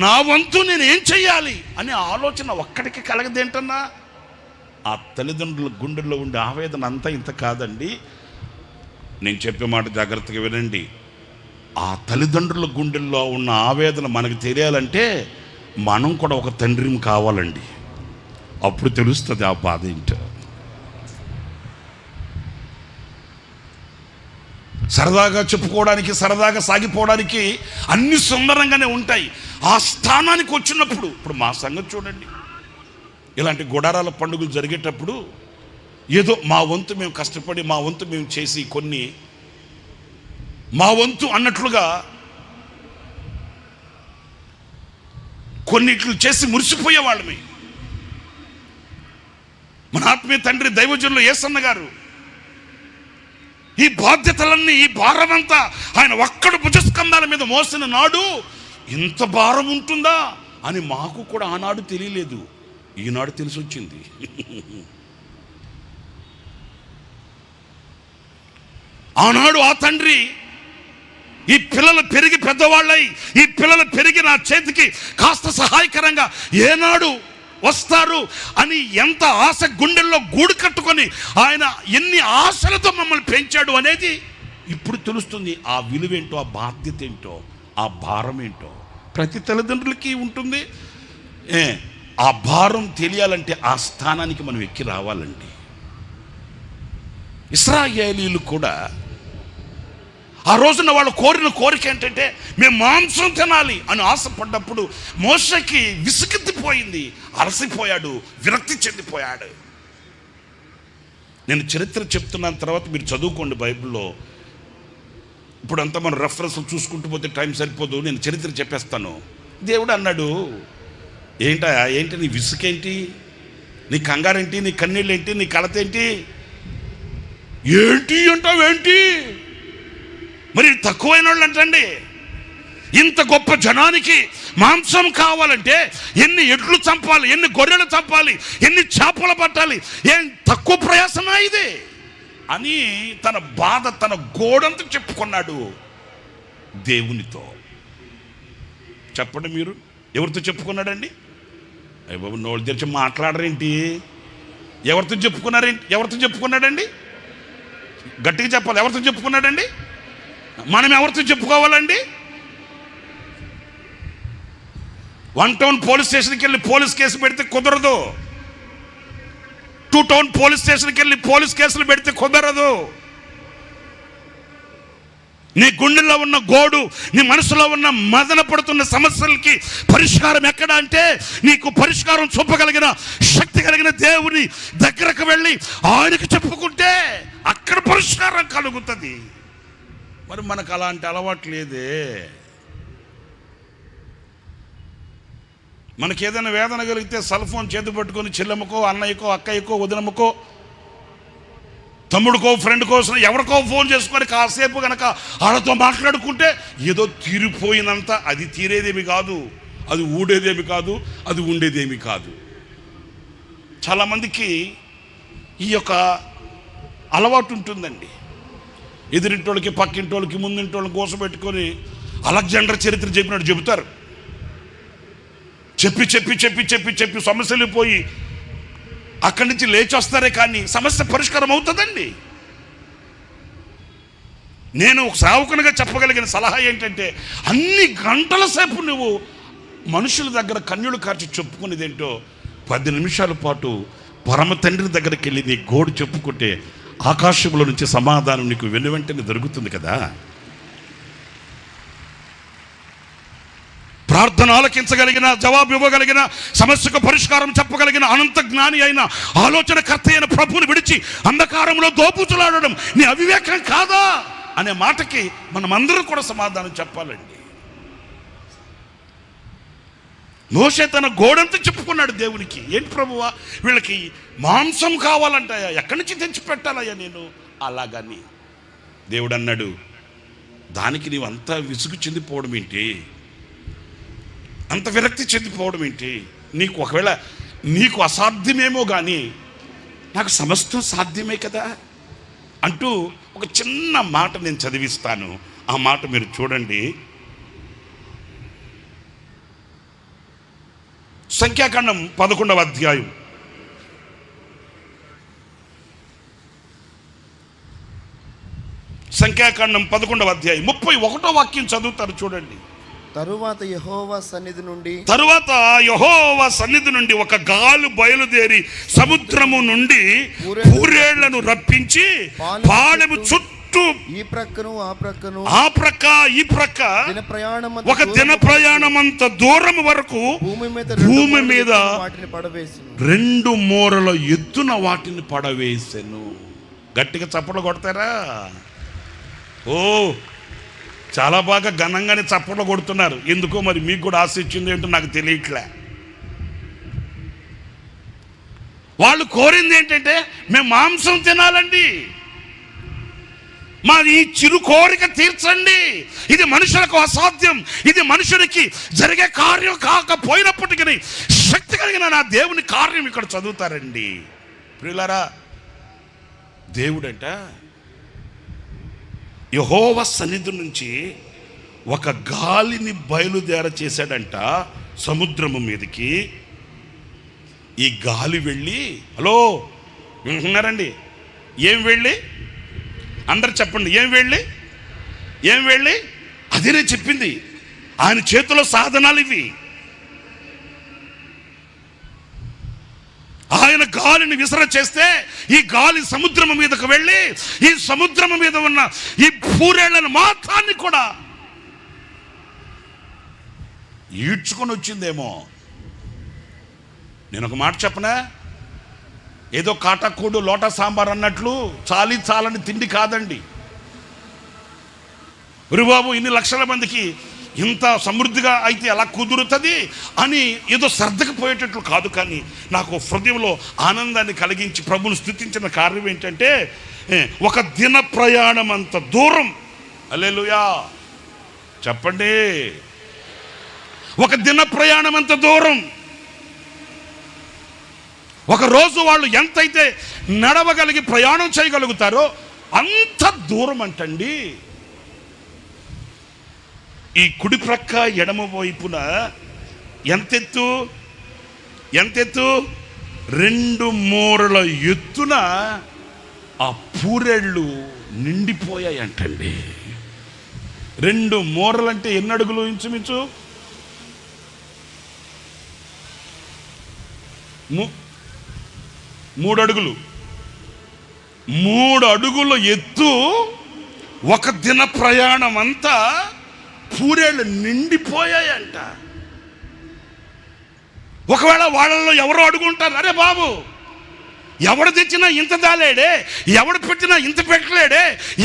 నా వంతు నేను ఏం చెయ్యాలి అనే ఆలోచన ఒక్కడికి కలగదేంటన్నా? ఆ తల్లిదండ్రుల గుండెల్లో ఉండే ఆవేదన అంతా ఇంత కాదండి. నేను చెప్పే మాట జాగ్రత్తగా వినండి. ఆ తల్లిదండ్రుల గుండెల్లో ఉన్న ఆవేదన మనకు తెలియాలంటే మనం కూడా ఒక తండ్రిని కావాలండి. అప్పుడు తెలుస్తుంది ఆ బాధ ఏంటో. సరదాగా చెప్పుకోవడానికి, సరదాగా సాగిపోవడానికి అన్ని సుందరంగానే ఉంటాయి. ఆ స్థానానికి వచ్చినప్పుడు, ఇప్పుడు మా సంగతి చూడండి, ఇలాంటి గుడారాల పండుగలు జరిగేటప్పుడు ఏదో మా వంతు మేము కష్టపడి, మా వంతు మేము చేసి కొన్ని మా వంతు అన్నట్లుగా కొన్నిట్లు చేసి మురిసిపోయేవాళ్ళమే. మన ఆత్మీయ తండ్రి దైవజనులు యేసన్న గారు ఈ బాధ్యతలన్నీ, ఈ భారమంతా ఆయన ఒక్కడు భుజస్కంధాల మీద మోసిన నాడు ఇంత భారం ఉంటుందా అని మాకు కూడా ఆనాడు తెలియలేదు, ఈనాడు తెలిసి వచ్చింది. ఆనాడు ఆ తండ్రి ఈ పిల్లలు పెరిగి పెద్దవాళ్ళై, ఈ పిల్లలు పెరిగి నా చేతికి కాస్త సహాయకరంగా ఏనాడు వస్తారు అని ఎంత ఆశ గుండెల్లో గూడు కట్టుకొని ఆయన ఎన్ని ఆశలతో మమ్మల్ని పెంచాడు అనేది ఇప్పుడు తెలుస్తుంది. ఆ విలువేంటో, ఆ బాధ్యత ఏంటో, ఆ భారం ఏంటో ప్రతి తల్లిదండ్రులకి ఉంటుంది. ఆ భారం తెలియాలంటే ఆ స్థానానికి మనం ఎక్కి రావాలండి. ఇశ్రాయేలీయులు కూడా ఆ రోజున వాళ్ళు కోరిన కోరిక ఏంటంటే మేము మాంసం తినాలి అని ఆశపడ్డప్పుడు మోషేకి విసుగెత్తిపోయింది, అలసిపోయాడు, విరక్తి చెందిపోయాడు. నేను చరిత్ర చెప్తున్నాను, తర్వాత మీరు చదువుకోండి బైబిల్లో. ఇప్పుడు అంతా మనం రెఫరెన్స్ చూసుకుంటూ పోతే టైం సరిపోదు, నేను చరిత్ర చెప్పేస్తాను. దేవుడు అన్నాడు, ఏంటి నీ విసుకేంటి, నీ కంగారేంటి, నీ కన్నీళ్ళేంటి, నీ కలతేంటి, ఏంటి అంటావేంటి? మరి తక్కువైన వాళ్ళు అంటండి, ఇంత గొప్ప జనానికి మాంసం కావాలంటే ఎన్ని ఎడ్లు చంపాలి, ఎన్ని గొర్రెలు చంపాలి, ఎన్ని చేపలు పట్టాలి, ఏం తక్కువ ప్రయాసమా ఇది అని తన బాధ, తన గోడంతా చెప్పుకున్నాడు దేవునితో. చెప్పండి మీరు, ఎవరితో చెప్పుకున్నాడండి? అయ్య బాబు, నోళ్ళు తెరిచి మాట్లాడరేంటి? ఎవరితో చెప్పుకున్నాడండి? గట్టిగా చెప్పాలి, ఎవరితో చెప్పుకున్నాడండి? మనం ఎవరితో చెప్పుకోవాలండి? 1 టౌన్ పోలీస్ స్టేషన్కి వెళ్ళి పోలీస్ కేసు పెడితే కుదరదు. 2 టౌన్ పోలీస్ స్టేషన్కి వెళ్ళి పోలీస్ కేసులు పెడితే కుదరదు. నీ గుండెల్లో ఉన్న గోడు, నీ మనసులో ఉన్న మదన పడుతున్న సమస్యలకి పరిష్కారం ఎక్కడ అంటే, నీకు పరిష్కారం చూపగలిగిన శక్తి కలిగిన దేవుని దగ్గరకు వెళ్ళి ఆయనకు చెప్పుకుంటే అక్కడ పరిష్కారం కలుగుతుంది. మరి మనకు అలాంటి అలవాటు లేదే. మనకి ఏదైనా వేదన కలిగితే సెల్ ఫోన్ చేతి పట్టుకొని చెల్లెమ్మకో, అన్నయ్యకో, అక్కయ్యకో, వదినమ్మకో, తమ్ముడికో, ఫ్రెండ్కో, ఎవరికో ఫోన్ చేసుకొని కాసేపు కనుక వాళ్ళతో మాట్లాడుకుంటే ఏదో తీరిపోయినంత. అది తీరేదేమి కాదు, అది ఊడేదేమి కాదు, అది ఉండేదేమి కాదు. చాలామందికి ఈ యొక్క అలవాటు ఉంటుందండి. ఎదురింటోళ్ళకి, పక్కింటోళ్ళకి, ముందింటోళ్ళకి కోసం పెట్టుకొని అలెగ్జాండర్ చరిత్ర చెప్పినట్టు చెబుతారు. చెప్పి చెప్పి చెప్పి చెప్పి చెప్పి సమస్యలు పోయి అక్కడి నుంచి లేచి వస్తారే కానీ సమస్య పరిష్కారం అవుతుందండి. నేను ఒక సేవకునిగా చెప్పగలిగిన సలహా ఏంటంటే, అన్ని గంటల సేపు నువ్వు మనుషుల దగ్గర కన్నులు కార్చి చెప్పుకునేదేంటో 10 నిమిషాల పాటు పరమ తండ్రి దగ్గరికి వెళ్ళి నీ గోడు చెప్పుకుంటే ఆకాశంలో నుంచి సమాధానం నీకు వెనువెంటనే దొరుకుతుంది కదా. ప్రార్థన ఆలకించగలిగిన, జవాబు ఇవ్వగలిగిన, సమస్యకు పరిష్కారం చెప్పగలిగిన అనంత జ్ఞాని అయిన, ఆలోచనకర్త అయిన ప్రభువుని విడిచి అంధకారంలో దోపుచులాడడం నీ అవివేకం కాదా అనే మాటకి మనమందరం కూడా సమాధానం చెప్పాలండి. మోషే తన గోడంతా చెప్పుకున్నాడు దేవునికి. ఏంటి ప్రభువా, వీళ్ళకి మాంసం కావాలంటాయా, ఎక్కడి నుంచి తెచ్చి పెట్టాలయ్యా నేను? అలాగని దేవుడు అన్నాడు, దానికి నీవు అంతా విసుగు చెందిపోవడం ఏంటి, అంత విరక్తి చెందిపోవడం ఏంటి? నీకు ఒకవేళ నీకు అసాధ్యమేమో కానీ నాకు సమస్తం సాధ్యమే కదా అంటూ ఒక చిన్న మాట నేను చదివిస్తాను. ఆ మాట మీరు చూడండి. సంఖ్యాకాండం 11వ అధ్యాయం. సంఖ్యాకాండం 11వ అధ్యాయం 31వ వాక్యం చదువుతారు చూడండి. తరువాత యెహోవా సన్నిధి నుండి ఒక గాలి బయలుదేరి సముద్రము నుండి పూరేళ్లను రప్పించి పాళెము చుట్టూ ఈ ప్రక్కను ఆ ప్రక్క ఈ ప్రక్క ఒక దిన ప్రయాణమంత దూరం వరకు భూమి మీద 2 మూరల ఎత్తున వాటిని పడవేసెను. గట్టిగా చప్పట్లు కొడతారా? ఓ, చాలా బాగా ఘనంగానే చప్పట్లు కొడుతున్నారు. ఎందుకో మరి మీకు కూడా ఆశ ఇచ్చింది ఏంటో నాకు తెలియట్లే. వాళ్ళు కోరింది ఏంటంటే, మేము మాంసం తినాలండి, మా ఈ చిరు కోరిక తీర్చండి. ఇది మనుషులకు అసాధ్యం, ఇది మనుషునికి జరిగే కార్యం కాకపోయినప్పటికీ శక్తి కలిగిన నా దేవుని కార్యం ఇక్కడ చదువుతారండి. ప్రియులారా, దేవుడంట యెహోవా సన్నిధి నుంచి ఒక గాలిని బయలుదేర చేశాడంట సముద్రము మీదకి. ఈ గాలి వెళ్ళి, హలో వింటున్నారండి, ఏం వెళ్ళి, అందరు చెప్పండి, ఏం వెళ్ళి అదే నేను చెప్పింది. ఆయన చేతిలో సాధనాలు ఇవి. ఆయన గాలిని విసర చేస్తే ఈ గాలి సముద్రము మీదకు వెళ్ళి ఈ సముద్రము మీద ఉన్న ఈ పూరేళ్లను మాత్రాన్ని కూడా ఈడ్చుకొని వచ్చిందేమో. నేను ఒక మాట చెప్పనా, ఏదో కాటకూడు లోట సాంబార్ అన్నట్లు చాలని తిండి కాదండి. బాబు ఇన్ని లక్షల మందికి ఇంత సమృద్ధిగా అయితే ఎలా కుదురుతుంది అని ఏదో సర్దకు పోయేటట్లు కాదు. కానీ నాకు హృదయంలో ఆనందాన్ని కలిగించి ప్రభువును స్తుతించిన కార్యం ఏంటంటే, ఒక దిన ప్రయాణం అంత దూరం, హల్లెలూయా చెప్పండి, ఒక దిన ప్రయాణం అంత దూరం. ఒక రోజు వాళ్ళు ఎంతైతే నడవగలిగి ప్రయాణం చేయగలుగుతారో అంత దూరం అంటండి. ఈ కుడి ప్రక్క ఎడమ వైపున ఎంతెత్తు 2 మూరల ఎత్తున ఆ పూరేళ్ళు నిండిపోయాయి అంటండి. 2 మూరలంటే ఎన్ని అడుగులు? ఇంచుమించు 3 అడుగులు. 3 అడుగుల ఎత్తు ఒక దిన ప్రయాణం అంతా పూరేళ్ళు నిండిపోయాయంట. ఒకవేళ వాళ్ళల్లో ఎవరో అడుగుంటారు, అరే బాబు ఎవడు తెచ్చినా ఇంత దాలేడే, ఎవడు పెట్టినా ఇంత పెట్టలేడే,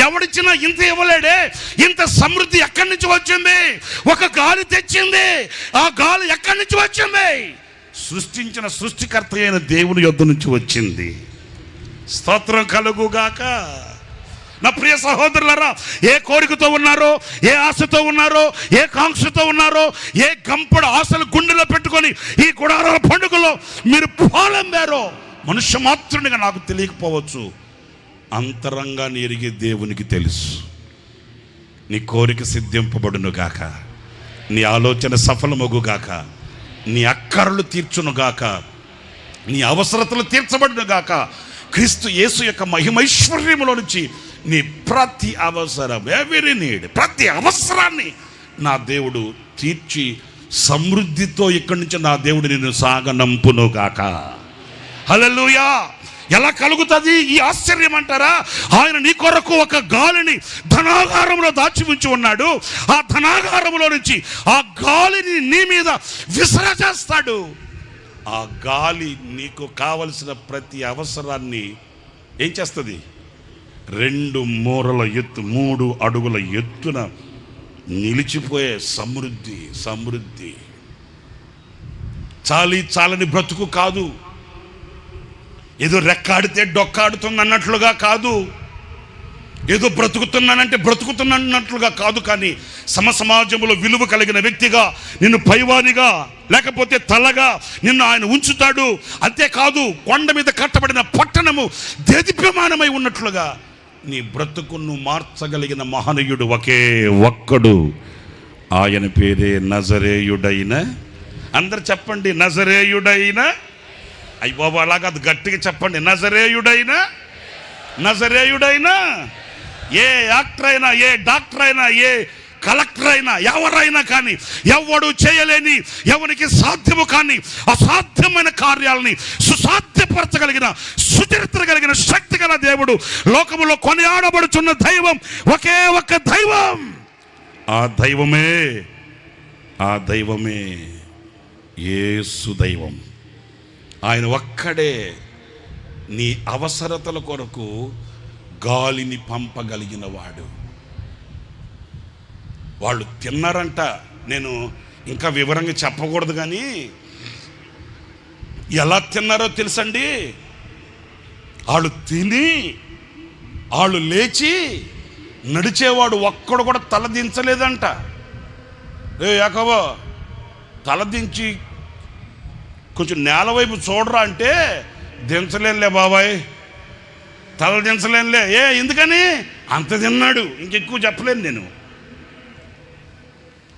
ఎవడిచ్చినా ఇంత ఇవ్వలేడే, ఇంత సమృద్ధి ఎక్కడి నుంచి వచ్చింది? ఒక గాలి తెచ్చింది. ఆ గాలి ఎక్కడి నుంచి వచ్చింది? సృష్టించిన సృష్టికర్త అయిన దేవుని యొద్ద నుంచి వచ్చింది. స్తోత్రం కలుగుగాక. నా ప్రియ సహోదరులారా, ఏ కోరికతో ఉన్నారో, ఏ ఆశతో ఉన్నారో, ఏ కాంక్షతో ఉన్నారో, ఏ గంపడ ఆశలు గుండెలో పెట్టుకొని ఈ గుడారాల పండుగలో మీరు పాలెంబారో మనుష్య మాత్రునిగా నాకు తెలియకపోవచ్చు, అంతరంగాన్ని ఎరిగే దేవునికి తెలుసు. నీ కోరిక సిద్ధింపబడును గాక, నీ ఆలోచన సఫలమగు గాక, నీ అక్కరలు తీర్చును గాక, నీ అవసరతలు తీర్చబడును గాక. క్రీస్తు యేసు యొక్క మహిమైశ్వర్యములో నుంచి నీ ప్రతి అవసరం, ఎవరీ నీడ్, ప్రతి అవసరాన్ని నా దేవుడు తీర్చి సమృద్ధితో ఇక్కడి నుంచి నా దేవుడు నిన్ను సాగనంపును గాక. హల్లెలూయా. ఎలా కలుగుతుంది ఈ ఆశ్చర్యం అంటారా? ఆయన నీ కొరకు ఒక గాలిని ధనాగారంలో దాచి ఉంచి ఉన్నాడు. ఆ ధనాగారంలో నుంచి ఆ గాలిని నీ మీద విసర చేస్తాడు. ఆ గాలి నీకు కావలసిన ప్రతి అవసరాన్ని ఏం చేస్తుంది? 2 మూరల ఎత్తు, 3 అడుగుల ఎత్తున నిలిచిపోయే సమృద్ధి. చాలని బ్రతుకు కాదు, ఏదో రెక్కాడితే డొక్కాడుతుంది అన్నట్లుగా కాదు, ఏదో బ్రతుకుతున్నానంటే బ్రతుకుతున్నట్లుగా కాదు. కానీ సమాజంలో విలువ కలిగిన వ్యక్తిగా, నిన్ను పైవానిగా లేకపోతే తలగా నిన్ను ఆయన ఉంచుతాడు. అంతేకాదు, కొండ మీద కట్టబడిన పట్టణము దేదీప్యమానమై ఉన్నట్లుగా నీ బ్రతుకును మార్చగలిగిన మహనీయుడు ఒకే ఒక్కడు. ఆయన పేరే నజరేయుడైన, అందరు చెప్పండి, నజరేయుడైన. అయ్య బాబు అలాగా అది గట్టిగా చెప్పండి, నజరేయుడైన. ఏ యాక్టర్ అయినా, ఏ డాక్టర్ అయినా, ఏ కలెక్టర్ అయినా, ఎవరైనా కానీ ఎవడు చేయలేని, ఎవరికి సాధ్యము కానీ అసాధ్యమైన కార్యాలని సుసాధ్యపరచగలిగిన, సుచరిత్ర కలిగిన శక్తి గల దేవుడు, లోకములో కొనియాడబడుచున్న దైవం ఒకే ఒక్క దైవం. ఆ దైవమే యేసు దైవం. ఆయన ఒక్కడే నీ అవసరతల కొరకు గాలిని పంపగలిగిన వాడు. వాళ్ళు తిన్నారంట, నేను ఇంకా వివరంగా చెప్పకూడదు కానీ ఎలా తిన్నారో తెలుసండి. వాళ్ళు తిని వాళ్ళు లేచి నడిచేవాడు ఒక్కడు కూడా తల దించలేదంట. యాకోబు తల దించి కొంచెం నేల వైపు చూడరా అంటే, దించలేనులే బాబాయ్, తల దించలేనులే. ఎందుకని? అంత తిన్నాడు, ఇంకెక్కువ చెప్పలేను నేను.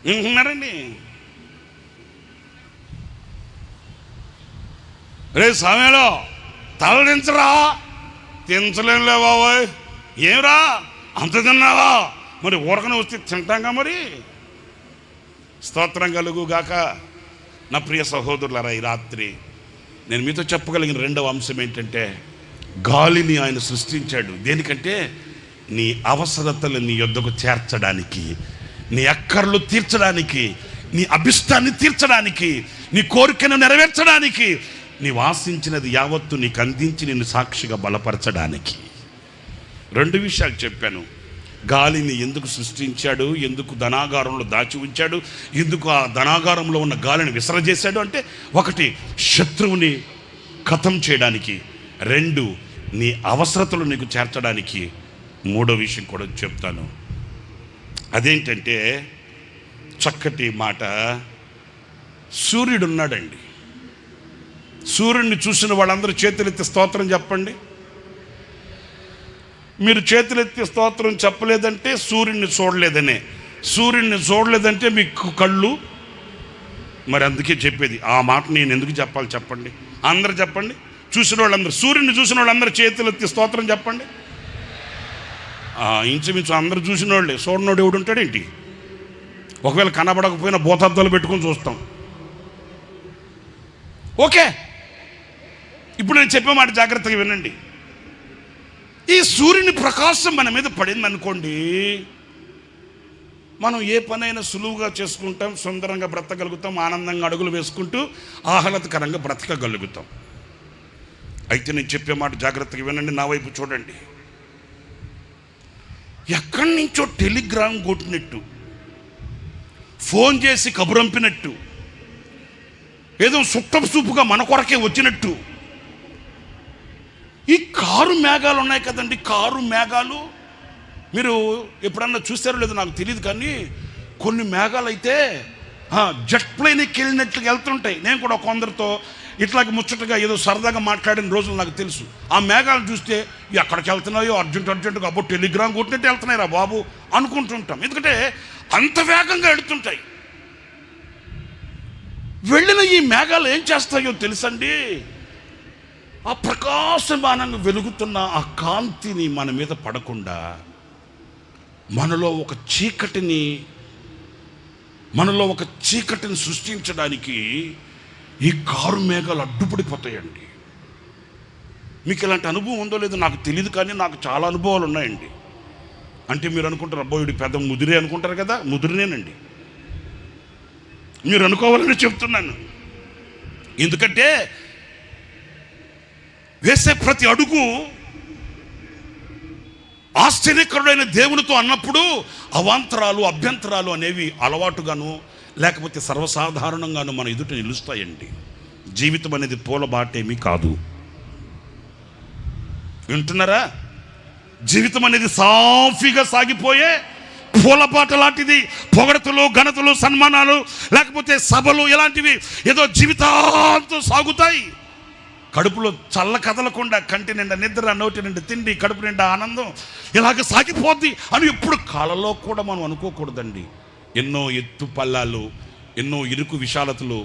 వింటున్నారండి? రే సమయంలో తల దించరా, దించలేనులే బాబాయ్. ఏమిరా అంత తిన్నావా? మరి ఊరకనే వస్తే తింటాంగా మరి. స్తోత్రం కలుగుగాక. నా ప్రియ సహోదరులారా, ఈ రాత్రి నేను మీతో చెప్పగలిగిన రెండవ అంశం ఏంటంటే, గాలిని ఆయన సృష్టించాడు దేనికంటే నీ అవసరతలు నీ యొద్దకు చేర్చడానికి, నీ అక్కర్లు తీర్చడానికి, నీ అభిష్టాన్ని తీర్చడానికి, నీ కోరికను నెరవేర్చడానికి, నీవు ఆశించినది యావత్తు నీకు అందించి నిన్ను సాక్షిగా బలపరచడానికి. రెండు విషయాలు చెప్పాను. గాలిని ఎందుకు సృష్టించాడు, ఎందుకు ధనాగారంలో దాచి ఉంచాడు, ఎందుకు ఆ ధనాగారంలో ఉన్న గాలిని విసరజేశాడు అంటే, ఒకటి శత్రువుని ఖతం చేయడానికి, రెండు నీ అవసరతలు నీకు చేర్చడానికి. మూడో విషయం కూడా చెప్తాను. అదేంటంటే చక్కటి మాట, సూర్యుడు ఉన్నాడండి. సూర్యుడిని చూసిన వాళ్ళందరూ చేతులెత్తి స్తోత్రం చెప్పండి. మీరు చేతులెత్తి స్తోత్రం చెప్పలేదంటే సూర్యుడిని చూడలేదనే. సూర్యుడిని చూడలేదంటే మీకు కళ్ళు, మరి అందుకే చెప్పేది ఆ మాట నేను ఎందుకు చెప్పాలి చెప్పండి. అందరు చెప్పండి, చూసిన వాళ్ళందరూ, సూర్యుడిని చూసిన వాళ్ళందరూ చేతులెత్తి స్తోత్రం చెప్పండి. ఇంచుమించు అందరూ చూసిన వాళ్ళే, చూడనోడు ఎవడు ఉంటాడేంటి? ఒకవేళ కనబడకపోయినా భూతద్దాలు పెట్టుకొని చూస్తాం. ఓకే, ఇప్పుడు నేను చెప్పే మాట జాగ్రత్తగా వినండి. ఈ సూర్యుని ప్రకాశం మన మీద పడింది అనుకోండి, మనం ఏ పనైనా సులువుగా చేసుకుంటాం, సుందరంగా బ్రతకగలుగుతాం, ఆనందంగా అడుగులు వేసుకుంటూ ఆహ్లాదకరంగా బ్రతకగలుగుతాం. అయితే నేను చెప్పే మాట జాగ్రత్తగా వినండి, నా వైపు చూడండి. ఎక్కడి నుంచో టెలిగ్రామ్ కొట్టినట్టు, ఫోన్ చేసి కబురంపినట్టు, ఏదో సుట్టపు సూపుగా మన కొరకే వచ్చినట్టు ఈ కారు మేఘాలు ఉన్నాయి కదండి. కారు మేఘాలు మీరు ఎప్పుడన్నా చూస్తారో లేదో నాకు తెలియదు, కానీ కొన్ని మేఘాలు అయితే జెట్ ప్లేన్కి వెళ్ళినట్లుగా వెళ్తుంటాయి. నేను కూడా కొందరితో ఇట్లాగే ముచ్చటగా ఏదో సరదాగా మాట్లాడిన రోజులు నాకు తెలుసు. ఆ మేఘాలను చూస్తే ఎక్కడికి వెళ్తున్నాయో అర్జెంటుగా అబ్బో టెలిగ్రామ్ కొట్టినట్టు వెళ్తున్నాయి రా బాబు అనుకుంటుంటాం. ఎందుకంటే అంత వేగంగా వెళుతుంటాయి. వెళ్ళిన ఈ మేఘాలు ఏం చేస్తాయో తెలుసండి, ఆ ప్రకాశమానంగా వెలుగుతున్న ఆ కాంతిని మన మీద పడకుండా మనలో ఒక చీకటిని సృష్టించడానికి ఈ కారు మేఘాలు అడ్డుపడిపోతాయండి. మీకు ఇలాంటి అనుభవం ఉందో లేదో నాకు తెలియదు, కానీ నాకు చాలా అనుభవాలు ఉన్నాయండి. అంటే మీరు అనుకుంటారు అబ్బో వీడి పెద్ద ముదిరే అనుకుంటారు కదా, ముదిరినేనండి. మీరు అనుకోవాలని చెప్తున్నాను. ఎందుకంటే వేసే ప్రతి అడుగు ఆశ్చర్యకరుడైన దేవునితో అన్నప్పుడు అవాంతరాలు అభ్యంతరాలు అనేవి అలవాటుగాను లేకపోతే సర్వసాధారణంగాను మన ఎదుట నిలుస్తాయండి. జీవితం అనేది పూలబాటేమీ కాదు. వింటున్నారా? జీవితం అనేది సాఫీగా సాగిపోయే పూలబాట లాంటిది. పొగడతలు, ఘనతలు, సన్మానాలు, లేకపోతే సభలు ఇలాంటివి ఏదో జీవితాంతం సాగుతాయి. కడుపులో చల్ల కదలకుండా కంటి నిండా నిద్ర, నోటి నిండా తిండి, కడుపు నిండా ఆనందం ఇలాగ సాగిపోద్ది అని ఎప్పుడు కాలంలో కూడా మనం అనుకోకూడదండి. ఎన్నో ఎత్తు పల్లాలు, ఎన్నో ఇరుకు విశాలతలు,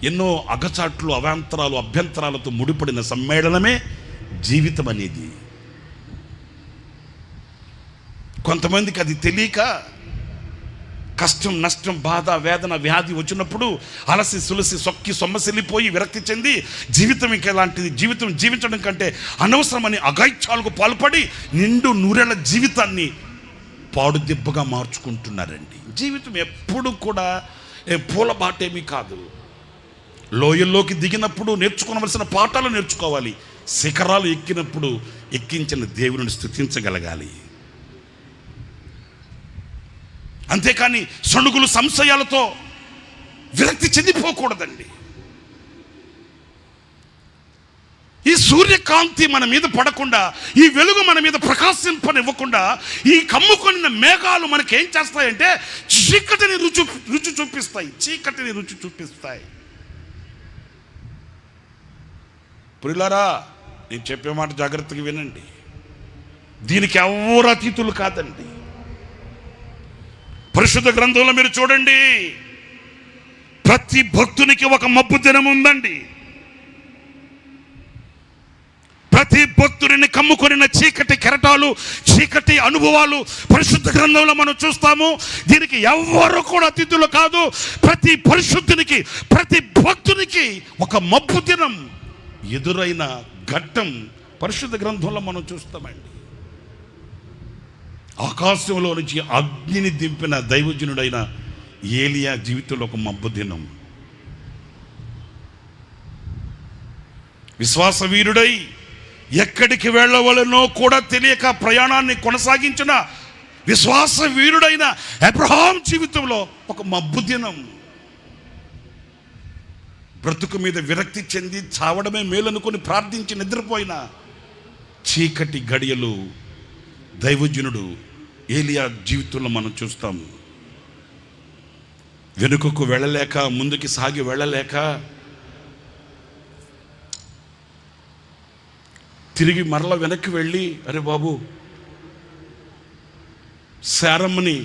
ఎన్నో అగచాట్లు, అవాంతరాలు, అభ్యంతరాలతో ముడిపడిన సమ్మేళనమే జీవితం అనేది. కొంతమందికి అది తెలియక కష్టం, నష్టం, బాధ, వేదన, వ్యాధి వచ్చినప్పుడు అలసి సులసి సొక్కి సొమ్మసిల్లిపోయి విరక్తి చెంది జీవితం ఇంకెలాంటిది, జీవితం జీవించడం కంటే అనవసరమని అఘాయిత్యాలకు పాల్పడి నిండు నూరేళ్ల జీవితాన్ని పాడుదిబ్బగా మార్చుకుంటున్నారండి. జీవితం ఎప్పుడు కూడా పూలబాటేమీ కాదు. లోయల్లోకి దిగినప్పుడు నేర్చుకోవలసిన పాఠాలు నేర్చుకోవాలి. శిఖరాలు ఎక్కినప్పుడు ఎక్కించిన దేవుని స్తుతించగలగాలి. అంతేకాని సణుగులు సంశయాలతో విరక్తి చెందిపోకూడదండి. ఈ సూర్యకాంతి మన మీద పడకుండా, ఈ వెలుగు మన మీద ప్రకాశింపనివ్వకుండా ఈ కమ్ముకొనిన మేఘాలు మనకి ఏం చేస్తాయంటే చీకటిని రుచి చూపిస్తాయి. ప్రియులారా, నేను చెప్పే మాట జాగ్రత్తగా వినండి. దీనికి ఎవరు అతీతులు కాదండి. పరిశుద్ధ గ్రంథంలో మీరు చూడండి, ప్రతి భక్తునికి ఒక మబ్బు దినం ఉందండి. ప్రతి భక్తుడిని కమ్ముకొనిన చీకటి కెరటాలు, చీకటి అనుభవాలు పరిశుద్ధ గ్రంథంలో మనం చూస్తాము. దీనికి ఎవరు కూడా అతిథులు కాదు. ప్రతి పరిశుద్ధునికి, ప్రతి భక్తునికి ఒక మబ్బు దినం ఎదురైన ఘట్టం పరిశుద్ధ గ్రంథంలో మనం చూస్తామండి. ఆకాశంలో నుంచి అగ్నిని దింపిన దైవజనుడైన ఏలియా జీవితంలో ఒక మబ్బు దినం. విశ్వాస వీరుడై ఎక్కడికి వెళ్ళవలనో కూడా తెలియక ప్రయాణాన్ని కొనసాగించిన విశ్వాస వీరుడైన అబ్రహాం జీవితంలో ఒక మబ్బు దినం. బ్రతుకు మీద విరక్తి చెంది చావడమే మేలనుకొని ప్రార్థించి నిద్రపోయిన చీకటి గడియలు దైవజనుడు ఏలియా జీవితంలో మనం చూస్తాము. వెనుకకు వెళ్ళలేక, ముందుకి సాగి వెళ్ళలేక తిరిగి మరల వెనక్కి వెళ్ళి, అరే బాబు, శారమ్మని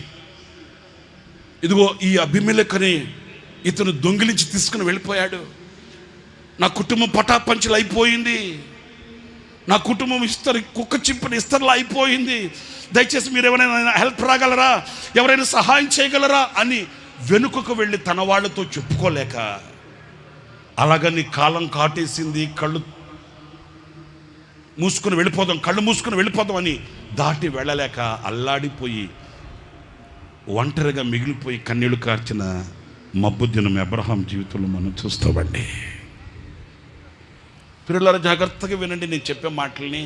ఇదిగో ఈ అభిమేలెకుని ఇతను దొంగిలించి తీసుకుని వెళ్ళిపోయాడు, నా కుటుంబం పటాపంచలు అయిపోయింది, నా కుటుంబం కుక్క చింపిన ఇస్తర్లా అయిపోయింది, దయచేసి మీరు ఎవరైనా హెల్ప్ రాగలరా, ఎవరైనా సహాయం చేయగలరా అని వెనుకకు వెళ్ళి తన వాళ్ళతో చెప్పుకోలేక, అలాగని కాలం కాటేసింది, కళ్ళు మూసుకుని వెళ్ళిపోదాం అని దాటి వెళ్ళలేక అల్లాడిపోయి ఒంటరిగా మిగిలిపోయి కన్నీళ్లు కార్చిన మబ్బు దినం అబ్రహాం జీవితంలో మనం చూస్తామండి. పిల్లలారా, జాగ్రత్తగా వినండి నేను చెప్పే మాటల్ని.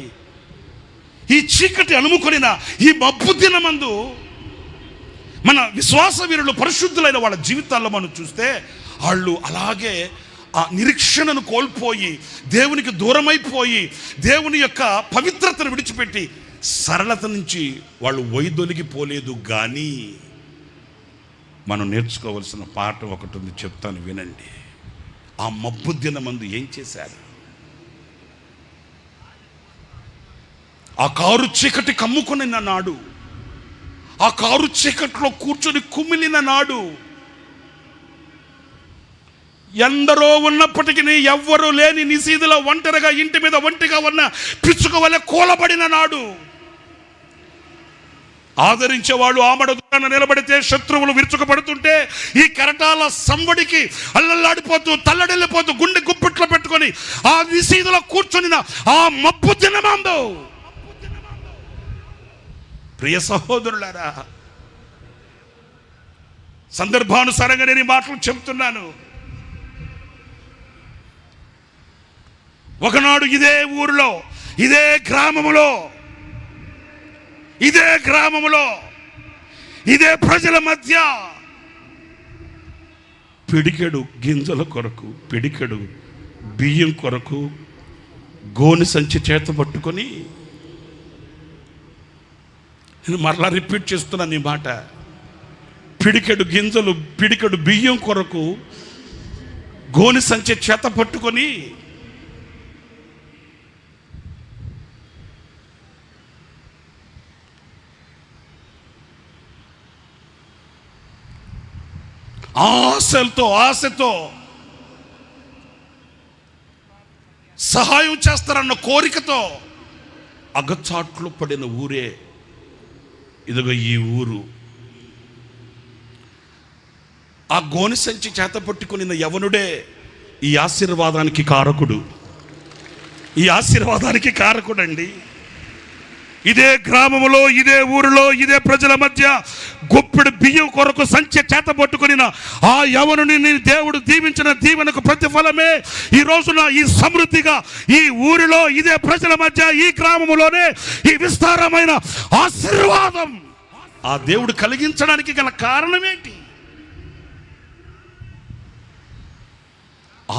ఈ చీకటి అలుముకొనిన ఈ మబ్బు దినమందు మన విశ్వాస వీరులు పరిశుద్ధులైన వాళ్ళ జీవితాల్లో మనం చూస్తే వాళ్ళు అలాగే ఆ నిరీక్షణను కోల్పోయి, దేవునికి దూరమైపోయి, దేవుని యొక్క పవిత్రతను విడిచిపెట్టి సరళత నుంచి వాళ్ళు వైదొలిగిపోలేదు. కానీ మనం నేర్చుకోవాల్సిన పాఠం ఒకటి ఉంది, చెప్తాను వినండి. ఆ మబ్బు దినమందు ఏం చేశారు? ఆ కారు చీకటి కమ్ముకుని నాడు, ఆ కారు చీకట్లో కూర్చొని కుమిలిన నాడు, ఎందరో ఉన్నప్పటికీ ఎవ్వరూ లేని నిశీదిలో ఒంటరిగా ఇంటి మీద ఒంటిగా ఉన్న పిచ్చుక వలె కూలబడిన నాడు, ఆదరించేవాళ్ళు ఆమడ దూరాన నిలబడితే శత్రువులు విరుచుకుపడుతుంటే ఈ కెరటాల సంవడికి అల్లల్లాడిపోతూ తల్లడిల్లిపోతూ గుండె గుప్పిట్లో పెట్టుకొని ఆ నిశీదిలో కూర్చొని ఆ మబ్బు దినమందు, ప్రియ సహోదరులారా, సందర్భానుసారంగా నేను ఈ మాటలు చెబుతున్నాను. ఒకనాడు ఇదే ఊరిలో, ఇదే గ్రామములో, ఇదే ప్రజల మధ్య పిడికెడు గింజల కొరకు, పిడికెడు బియ్యం కొరకు గోని సంచి చేత పట్టుకొని, నేను మరలా రిపీట్ చేస్తున్నాను ఈ మాట, పిడికెడు గింజలు, పిడికెడు బియ్యం కొరకు గోని సంచి చేత పట్టుకొని ఆశతో సహాయం చేస్తారన్న కోరికతో అగచాట్లు పడిన ఊరే ఇదిగో ఈ ఊరు. ఆ గోని సంచి చేత పట్టుకుని యవనుడే ఈ ఆశీర్వాదానికి కారకుడండి. ఇదే గ్రామంలో, ఇదే ఊరిలో, ఇదే ప్రజల మధ్య గొప్పెడు బియ్యం కొరకు సంచి చేత పట్టుకుని ఆ యవనుని దేవుడు దీవించిన దీవెనకు ప్రతిఫలమే ఈ రోజున ఈ సమృద్ధిగా ఈ ఊరిలో, ఇదే ప్రజల మధ్య, ఈ గ్రామంలోనే ఈ విస్తారమైన ఆశీర్వాదం ఆ దేవుడు కలిగించడానికి గల కారణం ఏంటి?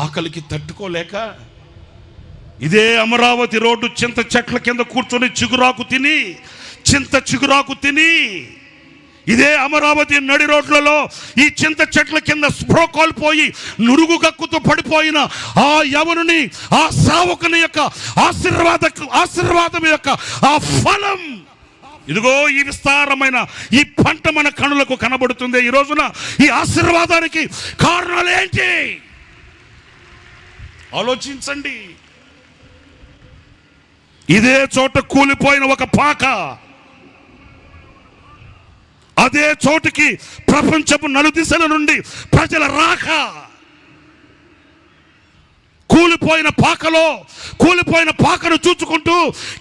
ఆకలికి తట్టుకోలేక ఇదే అమరావతి రోడ్డు చింత చెట్ల కింద కూర్చొని చింత చిగురాకు తిని ఇదే అమరావతి నడి రోడ్లలో ఈ చింత చెట్ల కింద స్పృహ కోల్పోయి నురుగు గక్కుతూ పడిపోయిన ఆ యవనుని, ఆ సేవకుని యొక్క ఆశీర్వాదం యొక్క ఆ ఫలం ఇదిగో ఈ విస్తారమైన ఈ పంట మన కనులకు కనబడుతుంది. ఈ రోజున ఈ ఆశీర్వాదానికి కారణాలు ఏంటి ఆలోచించండి. ఇదే చోట కూలిపోయిన ఒక పాక అదే చోటుకి ప్రపంచపు నలుదిశల నుండి ప్రజల రాక, కూలిపోయిన కూలిపోయిన పాకను చూచుకుంటూ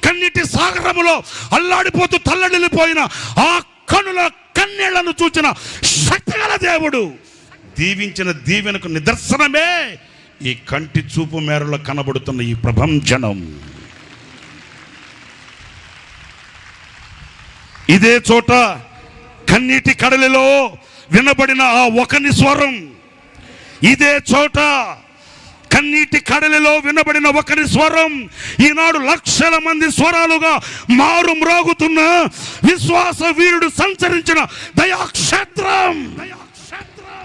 కన్నీటి సాగరములో అల్లాడిపోతూ తల్లడిల్లిపోయిన ఆ కన్నీళ్లను చూచిన శక్తిగల దేవుడు దీవించిన దీవెనకు నిదర్శనమే ఈ కంటి చూపు మేరలో కనబడుతున్న ఈ ప్రభంజనం. ఇదే చోట కన్నీటి కడలిలో వినబడిన ఆ ఒకని స్వరం, ఇదే చోట కన్నీటి కడలిలో వినబడిన ఒకరి స్వరం ఈనాడు లక్షల మంది స్వరాలుగా మారు మ్రోగుతున్న విశ్వాస వీరుడు సంచరించిన దయాక్షేత్రం.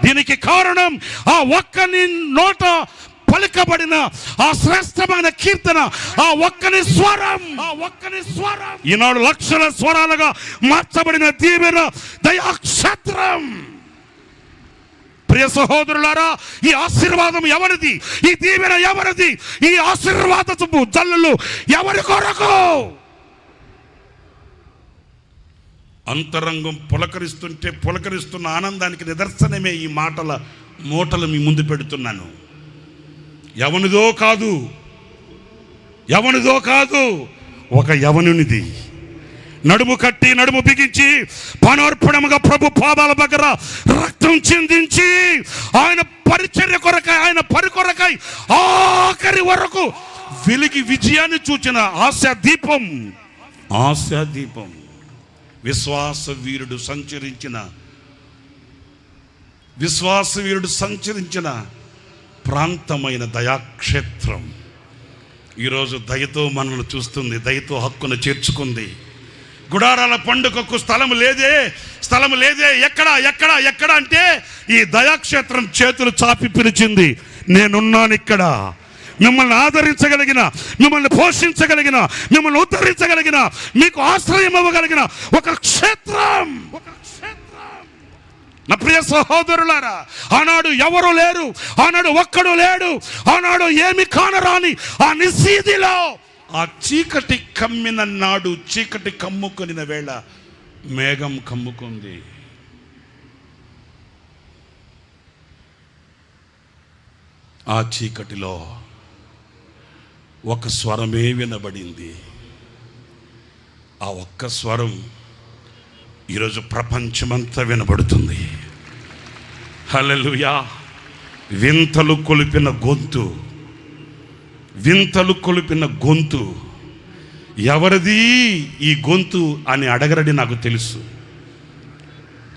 దీనికి కారణం ఆ ఒక్కని నోట పలుకబడిన ఆ శ్రేష్టమైన కీర్తన, ఆ ఒక్కని స్వరం. ఈనాడు లక్షల స్వరాలుగా మార్చబడిన దీవెన దయాక్షేత్రం. ప్రియ సహోదరులారా, ఈ ఆశీర్వాదం ఎవరిది? ఈ దీవెన ఎవరిది? ఈ ఆశీర్వాదపు జల్లులు ఎవరి కొరకు? అంతరంగం పులకరిస్తున్న ఆనందానికి నిదర్శనమే ఈ మూటలు మీ ముందు పెడుతున్నాను. ఎవనిదో కాదు, ఒక యవనునిది. నడుము కట్టి నడుము బిగించి పానార్పణముగా ప్రభు పాదాల దగ్గర రక్తం చిందించి ఆయన పరిచర్య కొరకై, ఆయన పరి కొరకై ఆఖరి వరకు వెలిగి విజయాన్ని చూచిన ఆశా దీపం విశ్వాస వీరుడు సంచరించిన ప్రాంతమైన దయాక్షేత్రం ఈరోజు దయతో మనల్ని చూస్తుంది, దయతో హక్కును చేర్చుకుంది. గుడారాల పండుగకు స్థలం లేదే. ఎక్కడ అంటే ఈ దయాక్షేత్రం చేతులు చాపి పిలిచింది. నేనున్నాను ఇక్కడ, మిమ్మల్ని ఆదరించగలిగిన, మిమ్మల్ని పోషించగలిగిన, మిమ్మల్ని ఉద్ధరించగలిగిన, మీకు ఆశ్రయం ఇవ్వగలిగిన ఒక క్షేత్రం. నా ప్రియ సహోదరులారా, ఆనాడు ఎవరు లేరు, ఆనాడు ఒక్కడు లేడు, ఆనాడు ఏమి కానరాని ఆ నిశీదిలో ఆ చీకటి కమ్మిన నాడు, చీకటి కమ్ముకొనిన వేళ మేఘం కమ్ముకుంది. ఆ చీకటిలో ఒక స్వరమే వినబడింది. ఆ ఒక్క స్వరం ఈరోజు ప్రపంచమంతా వినబడుతుంది. హల్లెలూయా. వింతలు కొలిపిన గొంతు. ఎవరిది ఈ గొంతు అని అడగరని నాకు తెలుసు.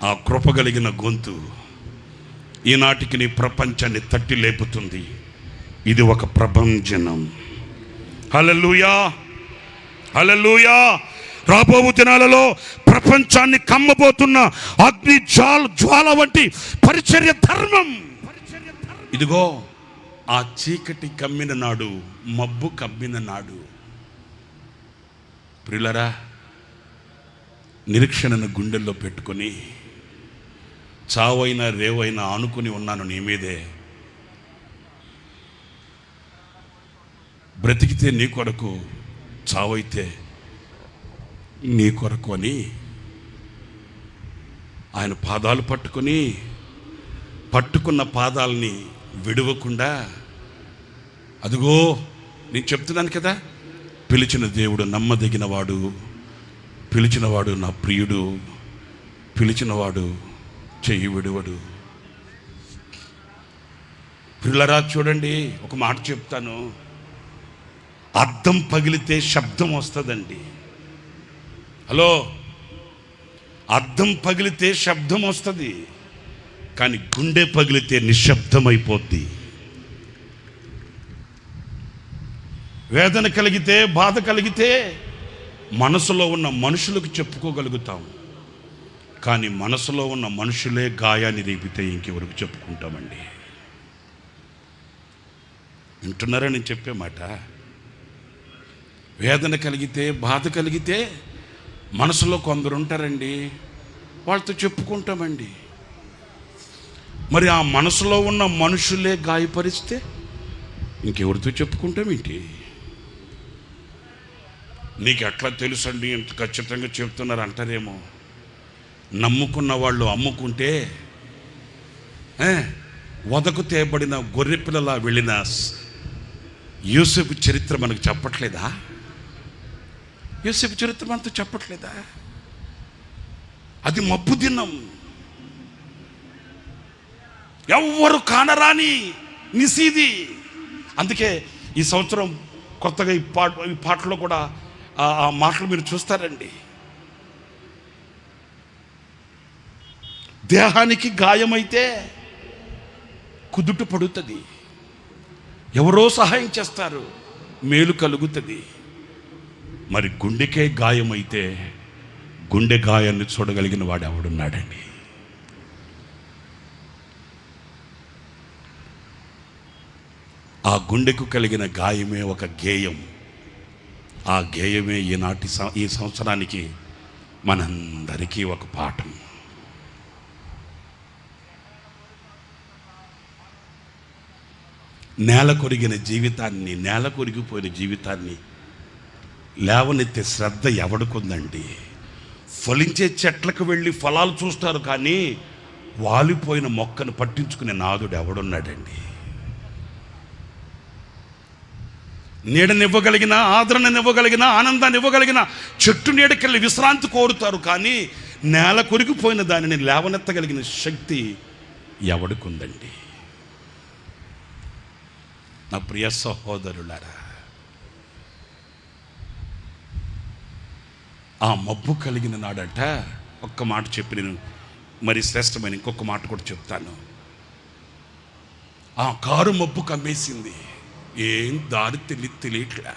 ఆ కృప కలిగిన గొంతు ఈనాటికి నీ ప్రపంచాన్ని తట్టి లేపుతుంది. ఇది ఒక ప్రభంజనం. హల్లెలూయా. రాబోవు దినాలలో ప్రపంచాన్ని కమ్మబోతున్న అగ్ని జ్వాల వంటి పరిచర్య ధర్మం. ఇదిగో ఆ చీకటి కమ్మిన నాడు, మబ్బు కమ్మిన నాడు, ప్రియులారా, నిరీక్షణను గుండెల్లో పెట్టుకొని చావైనా రేవైనా ఆనుకుని ఉన్నాను నీ మీదే. బ్రతికితే నీ కొరకు, చావైతే నీ కొరకు అని ఆయన పాదాలు పట్టుకున్న పాదాలని విడవకుండా, అదిగో నేను చెప్తున్నాను కదా, పిలిచిన దేవుడు నమ్మదగినవాడు, పిలిచినవాడు నా ప్రియుడు, పిలిచినవాడు చెయ్యి విడువడు. ప్రియులరా, చూడండి, ఒక మాట చెప్తాను. అద్దం పగిలితే శబ్దం వస్తుందండి. హలో, అద్దం పగిలితే శబ్దం వస్తుంది, కానీ గుండె పగిలితే నిశ్శబ్దమైపోద్ది. వేదన కలిగితే, బాధ కలిగితే మనసులో ఉన్న మనుషులకు చెప్పుకోగలుగుతాం, కానీ మనసులో ఉన్న మనుషులే గాయాన్ని రేపితే ఇంకెవరికి చెప్పుకుంటామండి. వింటున్నారా నేను చెప్పే మాట? వేదన కలిగితే, బాధ కలిగితే మనసులో కొందరు ఉంటారండి, వాళ్ళతో చెప్పుకుంటామండి. మరి ఆ మనసులో ఉన్న మనుషులే గాయపరిస్తే ఇంకెవరితో చెప్పుకుంటామేంటి? నీకు ఎట్లా తెలుసండి ఇంత ఖచ్చితంగా చెప్తున్నారు అంటారేమో. నమ్ముకున్న వాళ్ళు అమ్ముకుంటే వదకు తేబడిన గొర్రెపిల్లలా వెళ్ళిన యోసేపు చరిత్ర మనకు చెప్పట్లేదా? యోసేపు చరిత్ర మనతో చెప్పట్లేదా? అది మబ్బు దినం, ఎవ్వరు కానరాని నిసీది. అందుకే ఈ సంవత్సరం కొత్తగా ఈ పాటలో కూడా ఆ మాటలు మీరు చూస్తారండి. దేహానికి గాయమైతే కుదుట పడుతుంది, ఎవరో సహాయం చేస్తారు, మేలు కలుగుతుంది. మరి గుండెకే గాయమైతే గుండె గాయాన్ని చూడగలిగిన వాడు ఎవడున్నాడండి? ఆ గుండెకు కలిగిన గాయమే ఒక గేయం. ఆ గేయమే ఈ సంవత్సరానికి మనందరికీ ఒక పాఠం. నేల కొరిగిన జీవితాన్ని, నేల కొరిగిపోయిన జీవితాన్ని లేవనెత్తే శ్రద్ధ ఎవడుకుందండి? ఫలించే చెట్లకు వెళ్ళి ఫలాలు చూస్తారు, కానీ వాలిపోయిన మొక్కను పట్టించుకునే నాదుడు ఎవడున్నాడండి? నీడనివ్వగలిగిన, ఆదరణనివ్వగలిగిన, ఆనందాన్ని ఇవ్వగలిగిన చెట్టు నీడకెళ్ళి విశ్రాంతి కోరుతారు, కానీ నేల కొరిగిపోయిన దానిని లేవనెత్తగలిగిన శక్తి ఎవడికుందండి? నా ప్రియ సహోదరులారా, ఆ మబ్బు కలిగిన నాడట ఒక్క మాట చెప్పి నేను మరి శ్రేష్టమైన ఇంకొక మాట కూడా చెప్తాను. ఆ కారు మబ్బు కమ్మేసింది, ఏం దారి తెలియట్లే,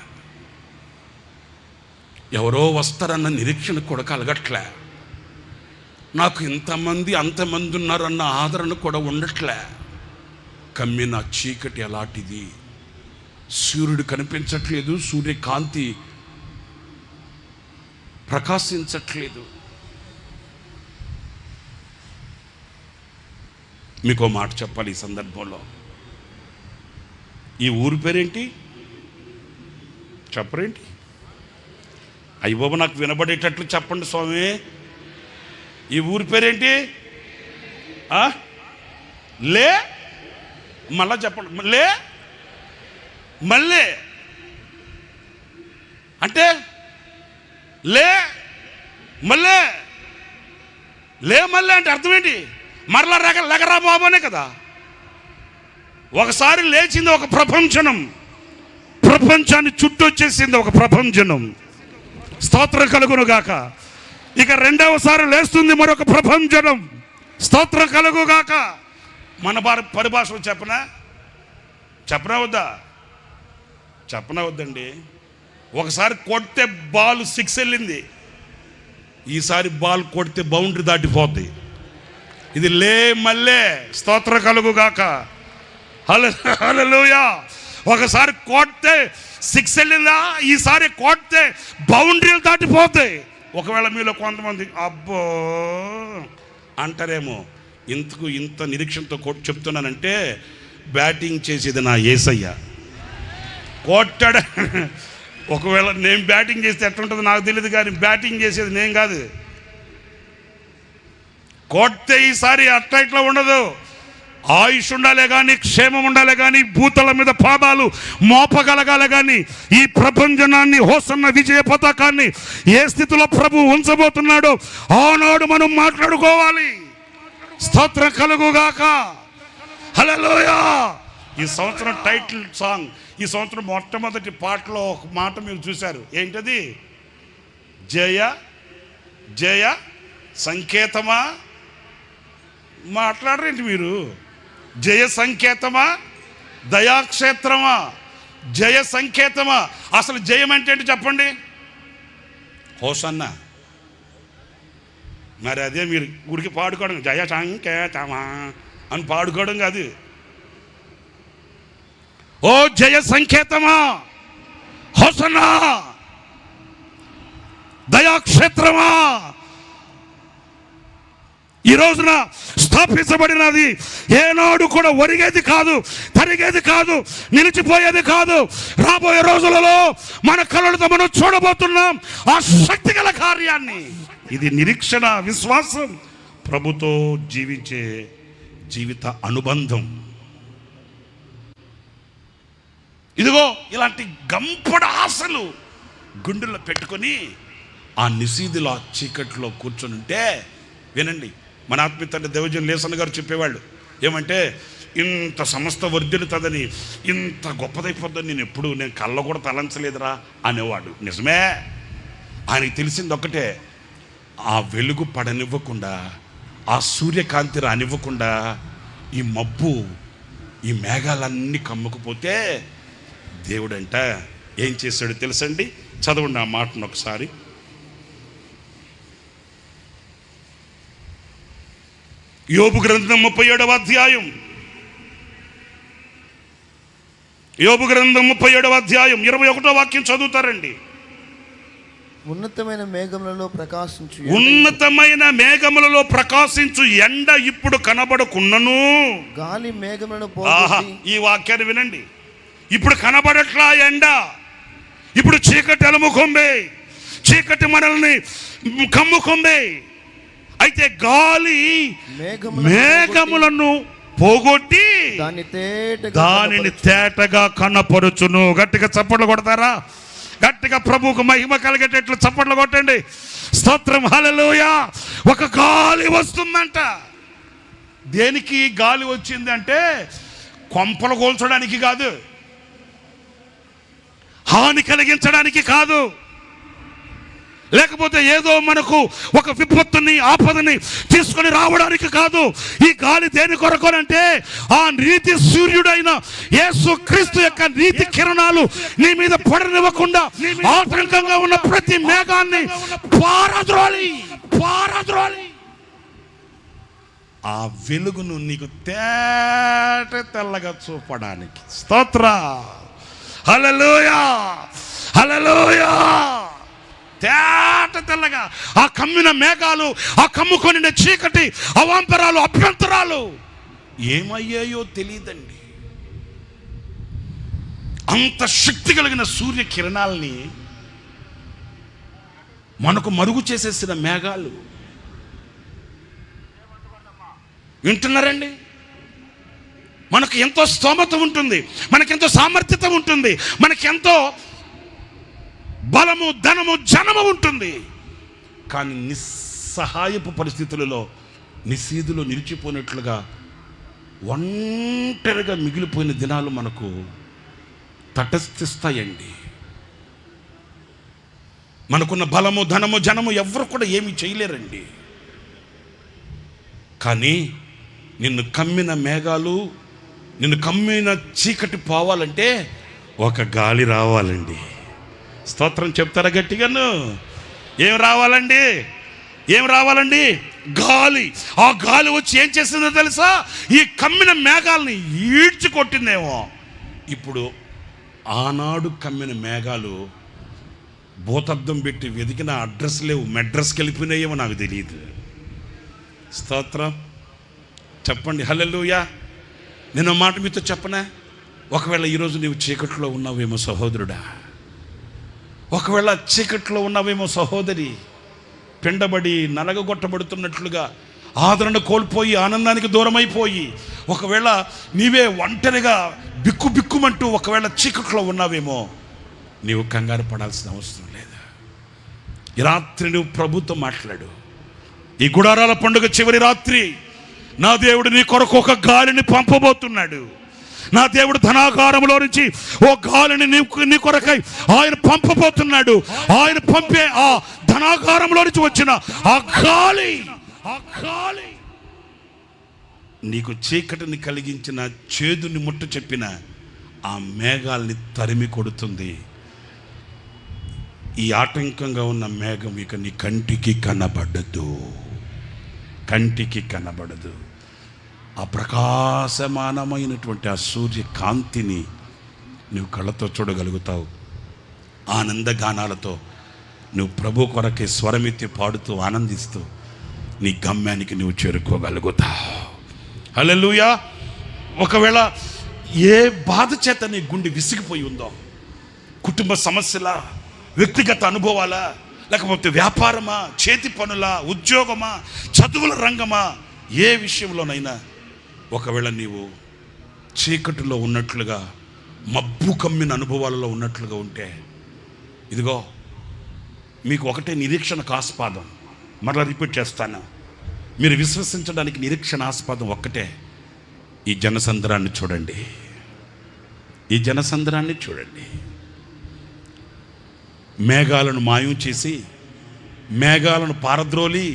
ఎవరో వస్తారన్న నిరీక్షణ కూడా కలగట్లే, నాకు ఇంతమంది అంతమంది ఉన్నారన్న ఆదరణ కూడా ఉండట్లే. కమ్మిన చీకటి అలాంటిది, సూర్యుడు కనిపించట్లేదు, సూర్యకాంతి ప్రకాశించట్లేదు. మీకో మాట చెప్పాలి ఈ సందర్భంలో. ఈ ఊరి పేరేంటి చెప్పరేంటి? అయ్య బాబు, నాకు వినబడేటట్లు చెప్పండి స్వామి. ఈ ఊరి పేరేంటి? లే, మళ్ళా చెప్పండి. లే మళ్ళీ అంటే లే మళ్ళీ, లే మళ్ళీ అంటే అర్థం ఏంటి? మరలా లెగరా బాబు అనే కదా. ఒకసారి లేచింది ఒక ప్రపంచనం, ప్రపంచాన్ని చుట్టొచ్చేసింది ఒక ప్రపంచనం. స్తోత్రం కలుగును గాక. ఇక రెండవసారి లేస్తుంది మరొక ప్రపంచనం. స్తోత్రం కలుగు గాక. మన పరిభాషలో చెప్పనా వద్దండి? ఒకసారి కొడితే బాల్ 6 వెళ్ళింది, ఈసారి బాల్ కొడితే బౌండరీ దాటిపోద్ది. ఇది లే మళ్ళీ. స్తోత్రం కలుగు గాక. హల్లెలూయా. ఒకసారి కొడితే 6 వెళ్ళిందా, ఈసారి కొడితే బౌండరీలు దాటిపోతాయి. ఒకవేళ మీలో కొంతమంది అబ్బో అంటారేమో, ఇంత నిరీక్షణతో చెప్తున్నానంటే బ్యాటింగ్ చేసేది నా యేసయ్య. కొట్టాడు. ఒకవేళ నేను బ్యాటింగ్ చేస్తే ఎట్లుంటుందో నాకు తెలియదు, కానీ బ్యాటింగ్ చేసేది నేను కాదు. కొడితే ఈసారి అట్లా ఇట్లా ఉండదు. ఆయుష్ ఉండాలే కానీ, క్షేమం ఉండాలే కానీ, భూతల మీద పాదాలు మోపగలగాలి కానీ, ఈ ప్రపంచనాన్ని, హోసన్న విజయ పతాకాన్ని ఏ స్థితిలో ప్రభు ఉంచబోతున్నాడో ఆనాడు మనం మాట్లాడుకోవాలి. స్తోత్రం కలుగుగాక. హల్లెలూయా. ఈ సంవత్సరం టైటిల్ సాంగ్, ఈ సంవత్సరం మొట్టమొదటి పాటలో ఒక మాట మీరు చూశారు. ఏంటది? జయ జయ సంకేతమా. మాట్లాడరేంటి మీరు? జయ సంకేతమా, దయాక్షేత్రమా, జయ సంకేతమా. అసలు జయం అంటే ఏంటి చెప్పండి? హోసన్న. మరి అదే మీరు గుడికి పాడుకోవడం జయ సంకేతమా అని పాడుకోవడం కాదు. ఓ జయ సంకేతమా, హోసన్నా, దయాక్షేత్రమా. ఈ రోజున స్థాపించబడినది ఏనాడు కూడా ఒరిగేది కాదు, తరిగేది కాదు, నిలిచిపోయేది కాదు. రాబోయే రోజులలో మన కళ్ళతో మనం చూడబోతున్నాం ఆ శక్తిగల కార్యాన్ని. ఇది నిరీక్షణ, విశ్వాసం, ప్రభుతో జీవించే జీవిత అనుబంధం. ఇదిగో ఇలాంటి గంపడ ఆశలు గుండెల్లో పెట్టుకొని ఆ నిశీదిలో ఆ చీకట్లో కూర్చొని ఉంటే, వినండి, మన ఆత్మీయ తండ్రి దేవజన్ లేసన్ గారు చెప్పేవాళ్ళు ఏమంటే, ఇంత సమస్త వర్ధిల్లుతుందని, ఇంత గొప్పదైపోద్దని నేను కళ్ళ కూడా తలంచలేదురా అనేవాడు. నిజమే, ఆయనకి తెలిసింది ఒక్కటే, ఆ వెలుగు పడనివ్వకుండా, ఆ సూర్యకాంతి రానివ్వకుండా ఈ మబ్బు, ఈ మేఘాలన్నీ కమ్ముకుపోతే దేవుడంట ఏం చేశాడో తెలుసండి? చదవండి ఆ మాటను ఒకసారి. యోబు గ్రంథం 37వ అధ్యాయం, యోబు గ్రంథం 37వ అధ్యాయం 21వ వాక్యం చదువుతారండి. ఉన్నతమైన మేఘములలో ప్రకాశించు ఎండ ఇప్పుడు కనబడకున్నను, గాలి మేఘములను ఈ వాక్యాన్ని వినండి. ఇప్పుడు కనబడట్లా ఎండ, ఇప్పుడు చీకటి అలుముకొంది, చీకటి మనల్ని కమ్ముకొంది. అయితే గాలి మేఘములను పోగొట్టి దానిని తేటగా కనపరుచును. గట్టిగా చప్పట్లు కొడతారా? గట్టిగా ప్రభువుకు మహిమ కలిగేటట్లు చప్పట్లు కొట్టండి. స్తోత్రం, హల్లెలూయా. ఒక గాలి వస్తుందంట. దేనికి గాలి వచ్చింది అంటే, కొంపలు కూల్చడానికి కాదు, హాని కలిగించడానికి కాదు, లేకపోతే ఏదో మనకు ఒక విపత్తుని, ఆపదని తీసుకొని రావడానికి కాదు. ఈ గాలి దేని కొరకోనంటే, ఆ నీతి సూర్యుడైన యేసు క్రీస్తు యొక్క నీతి కిరణాలు నీ మీద పడనివ్వకుండా ఆటంకంగా ఉన్న ప్రతి మేఘాన్ని పారద్రోలి ఆ వెలుగును నీకు తెల్లగా చూపడానికి. స్తోత్ర, హల్లెలూయా, హల్లెలూయా. తెల్లగా ఆ కమ్మిన మేఘాలు, ఆ కమ్ముకొని చీకటి, అవాంతరాలు, అభ్యంతరాలు ఏమయ్యాయో తెలియదండి. అంత శక్తి కలిగిన సూర్య కిరణాలని మనకు మరుగు చేసేసిన మేఘాలు. వింటున్నారండి? మనకు ఎంతో స్తోమత ఉంటుంది, మనకెంతో సామర్థ్యత ఉంటుంది, మనకెంతో బలము, ధనము, జనము ఉంటుంది. కానీ నిస్సహాయపు పరిస్థితులలో నిశీదులో నిలిచిపోయినట్లుగా ఒంటరిగా మిగిలిపోయిన దినాలు మనకు తటస్థిస్తాయండి. మనకున్న బలము, ధనము, జనము ఎవరు కూడా ఏమీ చేయలేరండి. కానీ నిన్ను కమ్మిన మేఘాలు, నిన్ను కమ్మిన చీకటి పోవాలంటే ఒక గాలి రావాలండి. స్తోత్రం చెప్తారా గట్టిగాను? ఏం రావాలండి? గాలి. ఆ గాలి వచ్చి ఏం చేసిందో తెలుసా? ఈ కమ్మిన మేఘాలని ఈడ్చి కొట్టిందేమో. ఇప్పుడు ఆనాడు కమ్మిన మేఘాలు భూతద్దం పెట్టి వెతికిన అడ్రస్ లేవు, మెడ్రస్కి వెళ్ళిపోయినాయేమో నాకు తెలియదు. స్తోత్రం చెప్పండి, హల్లెలూయా. నేను మాట మీతో చెప్పనా? ఒకవేళ ఈరోజు నీవు చీకట్లో ఉన్నావేమో సహోదరుడా, ఒకవేళ చీకట్లో ఉన్నావేమో సహోదరి, పిండబడి నలగగొట్టబడుతున్నట్లుగా ఆదరణ కోల్పోయి ఆనందానికి దూరమైపోయి, ఒకవేళ నీవే ఒంటరిగా బిక్కుమంటూ ఒకవేళ చీకట్లో ఉన్నావేమో, నీవు కంగారు పడాల్సిన అవసరం లేదు. ఈ రాత్రి నువ్వు ప్రభుతో మాట్లాడు. ఈ గుడారాల పండుగ చివరి రాత్రి నా దేవుడు నీ కొరకు ఒక గాలిని పంపబోతున్నాడు. నా దేవుడు ధనాగారంలో నుంచి ఓ గాలిని నీ కొరకై ఆయన పంపబోతున్నాడు. ఆయన పంపే ఆ ధనాగారంలో నుంచి వచ్చిన ఆ గాలి నీకు చీకటిని కలిగించిన, చేదుని ముట్ట చెప్పిన ఆ మేఘాల్ని తరిమి కొడుతుంది. ఈ ఆటంకంగా ఉన్న మేఘం ఇక నీ కంటికి కనబడదు. ఆ ప్రకాశమానమైనటువంటి ఆ సూర్య కాంతిని నువ్వు కళ్ళతో చూడగలుగుతావు. ఆనందగానాలతో నువ్వు ప్రభు కొరకే స్వరమెత్తి పాడుతూ ఆనందిస్తూ నీ గమ్యానికి నువ్వు చేరుకోగలుగుతావు. హల్లెలూయా. ఒకవేళ ఏ బాధ చేత నీ గుండె విసిగిపోయి ఉందో, కుటుంబ సమస్యలా, వ్యక్తిగత అనుభవాలా, లేకపోతే వ్యాపారమా, చేతి పనులా, ఉద్యోగమా, చదువుల రంగమా, ఏ విషయంలోనైనా ఒకవేళ నీవు చీకటిలో ఉన్నట్లుగా మబ్బు కమ్మిన అనుభవాలలో ఉన్నట్లుగా ఉంటే, ఇదిగో మీకు ఒకటే నిరీక్షణకు ఆస్పాదం. మరలా రిపీట్ చేస్తాను, మీరు విశ్వసించడానికి నిరీక్షణ ఆస్పాదం ఒక్కటే. ఈ జనసంద్రాన్ని చూడండి, ఈ జనసంద్రాన్ని చూడండి. మేఘాలను మాయం చేసి, మేఘాలను పారద్రోలి,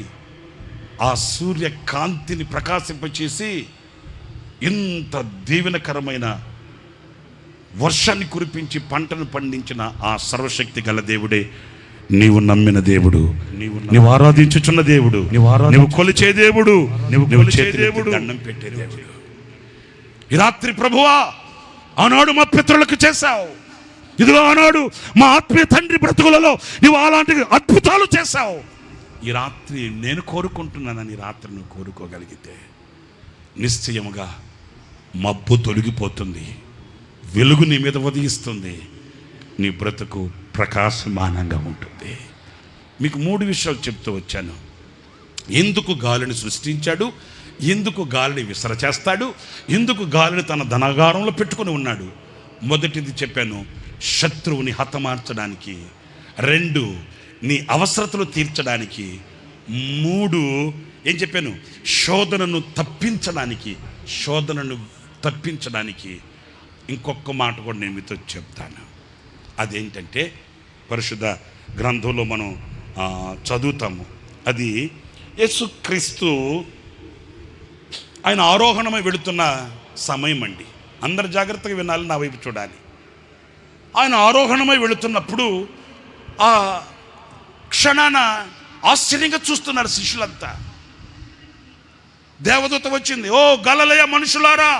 ఆ సూర్య కాంతిని ప్రకాశింపచేసి ఇంత దీవెనకరమైన వర్షాన్ని కురిపించి పంటను పండించిన ఆ సర్వశక్తి గల దేవుడే నీవు నమ్మిన దేవుడు, నీవు ఆరాధించుచున్న దేవుడు, నీవు కొలిచే దేవుడు, నీవు చేతి దేవుడు, దండం పెట్టే దేవుడు. ఈ రాత్రి ప్రభువా, ఆనాడు మా పితరులకు చేశావు, ఇదిగో ఆనాడు మా ఆత్మీయ తండ్రి బ్రతుకులలో నీవు అలాంటి అద్భుతాలు చేశావు. ఈ రాత్రి నేను కోరుకుంటున్నానని, రాత్రి నువ్వు కోరుకోగలిగితే నిశ్చయముగా మబ్బు తొలగిపోతుంది, వెలుగు నీ మీద ఉదయిస్తుంది, నీ బ్రతుకు ప్రకాశమానంగా ఉంటుంది. మీకు 3 విషయాలు చెప్తూ వచ్చాను. ఎందుకు గాలిని సృష్టించాడు, ఎందుకు గాలిని విసరచేస్తాడు, ఎందుకు గాలిని తన ధనాగారంలో పెట్టుకుని ఉన్నాడు. మొదటిది చెప్పాను, శత్రువుని హతమార్చడానికి. 2, నీ అవసరతలు తీర్చడానికి. 3, ఏం చెప్పాను, శోధనను తప్పించడానికి. ఇంకొక మాట కూడా నేను మీతో చెప్తాను. అదేంటంటే, పరిశుద్ధ గ్రంథంలో మనం చదువుతాము. అది యేసుక్రీస్తు ఆయన ఆరోహణమై వెళుతున్న సమయం అండి. అందరు జాగ్రత్తగా వినాలి, నా వైపు చూడాలి. ఆయన ఆరోహణమై వెళుతున్నప్పుడు ఆ క్షణాన ఆశ్చర్యంగా చూస్తున్నారు శిష్యులంతా. దేవదూత వచ్చింది, ఓ గలిలయ మనుషులారా,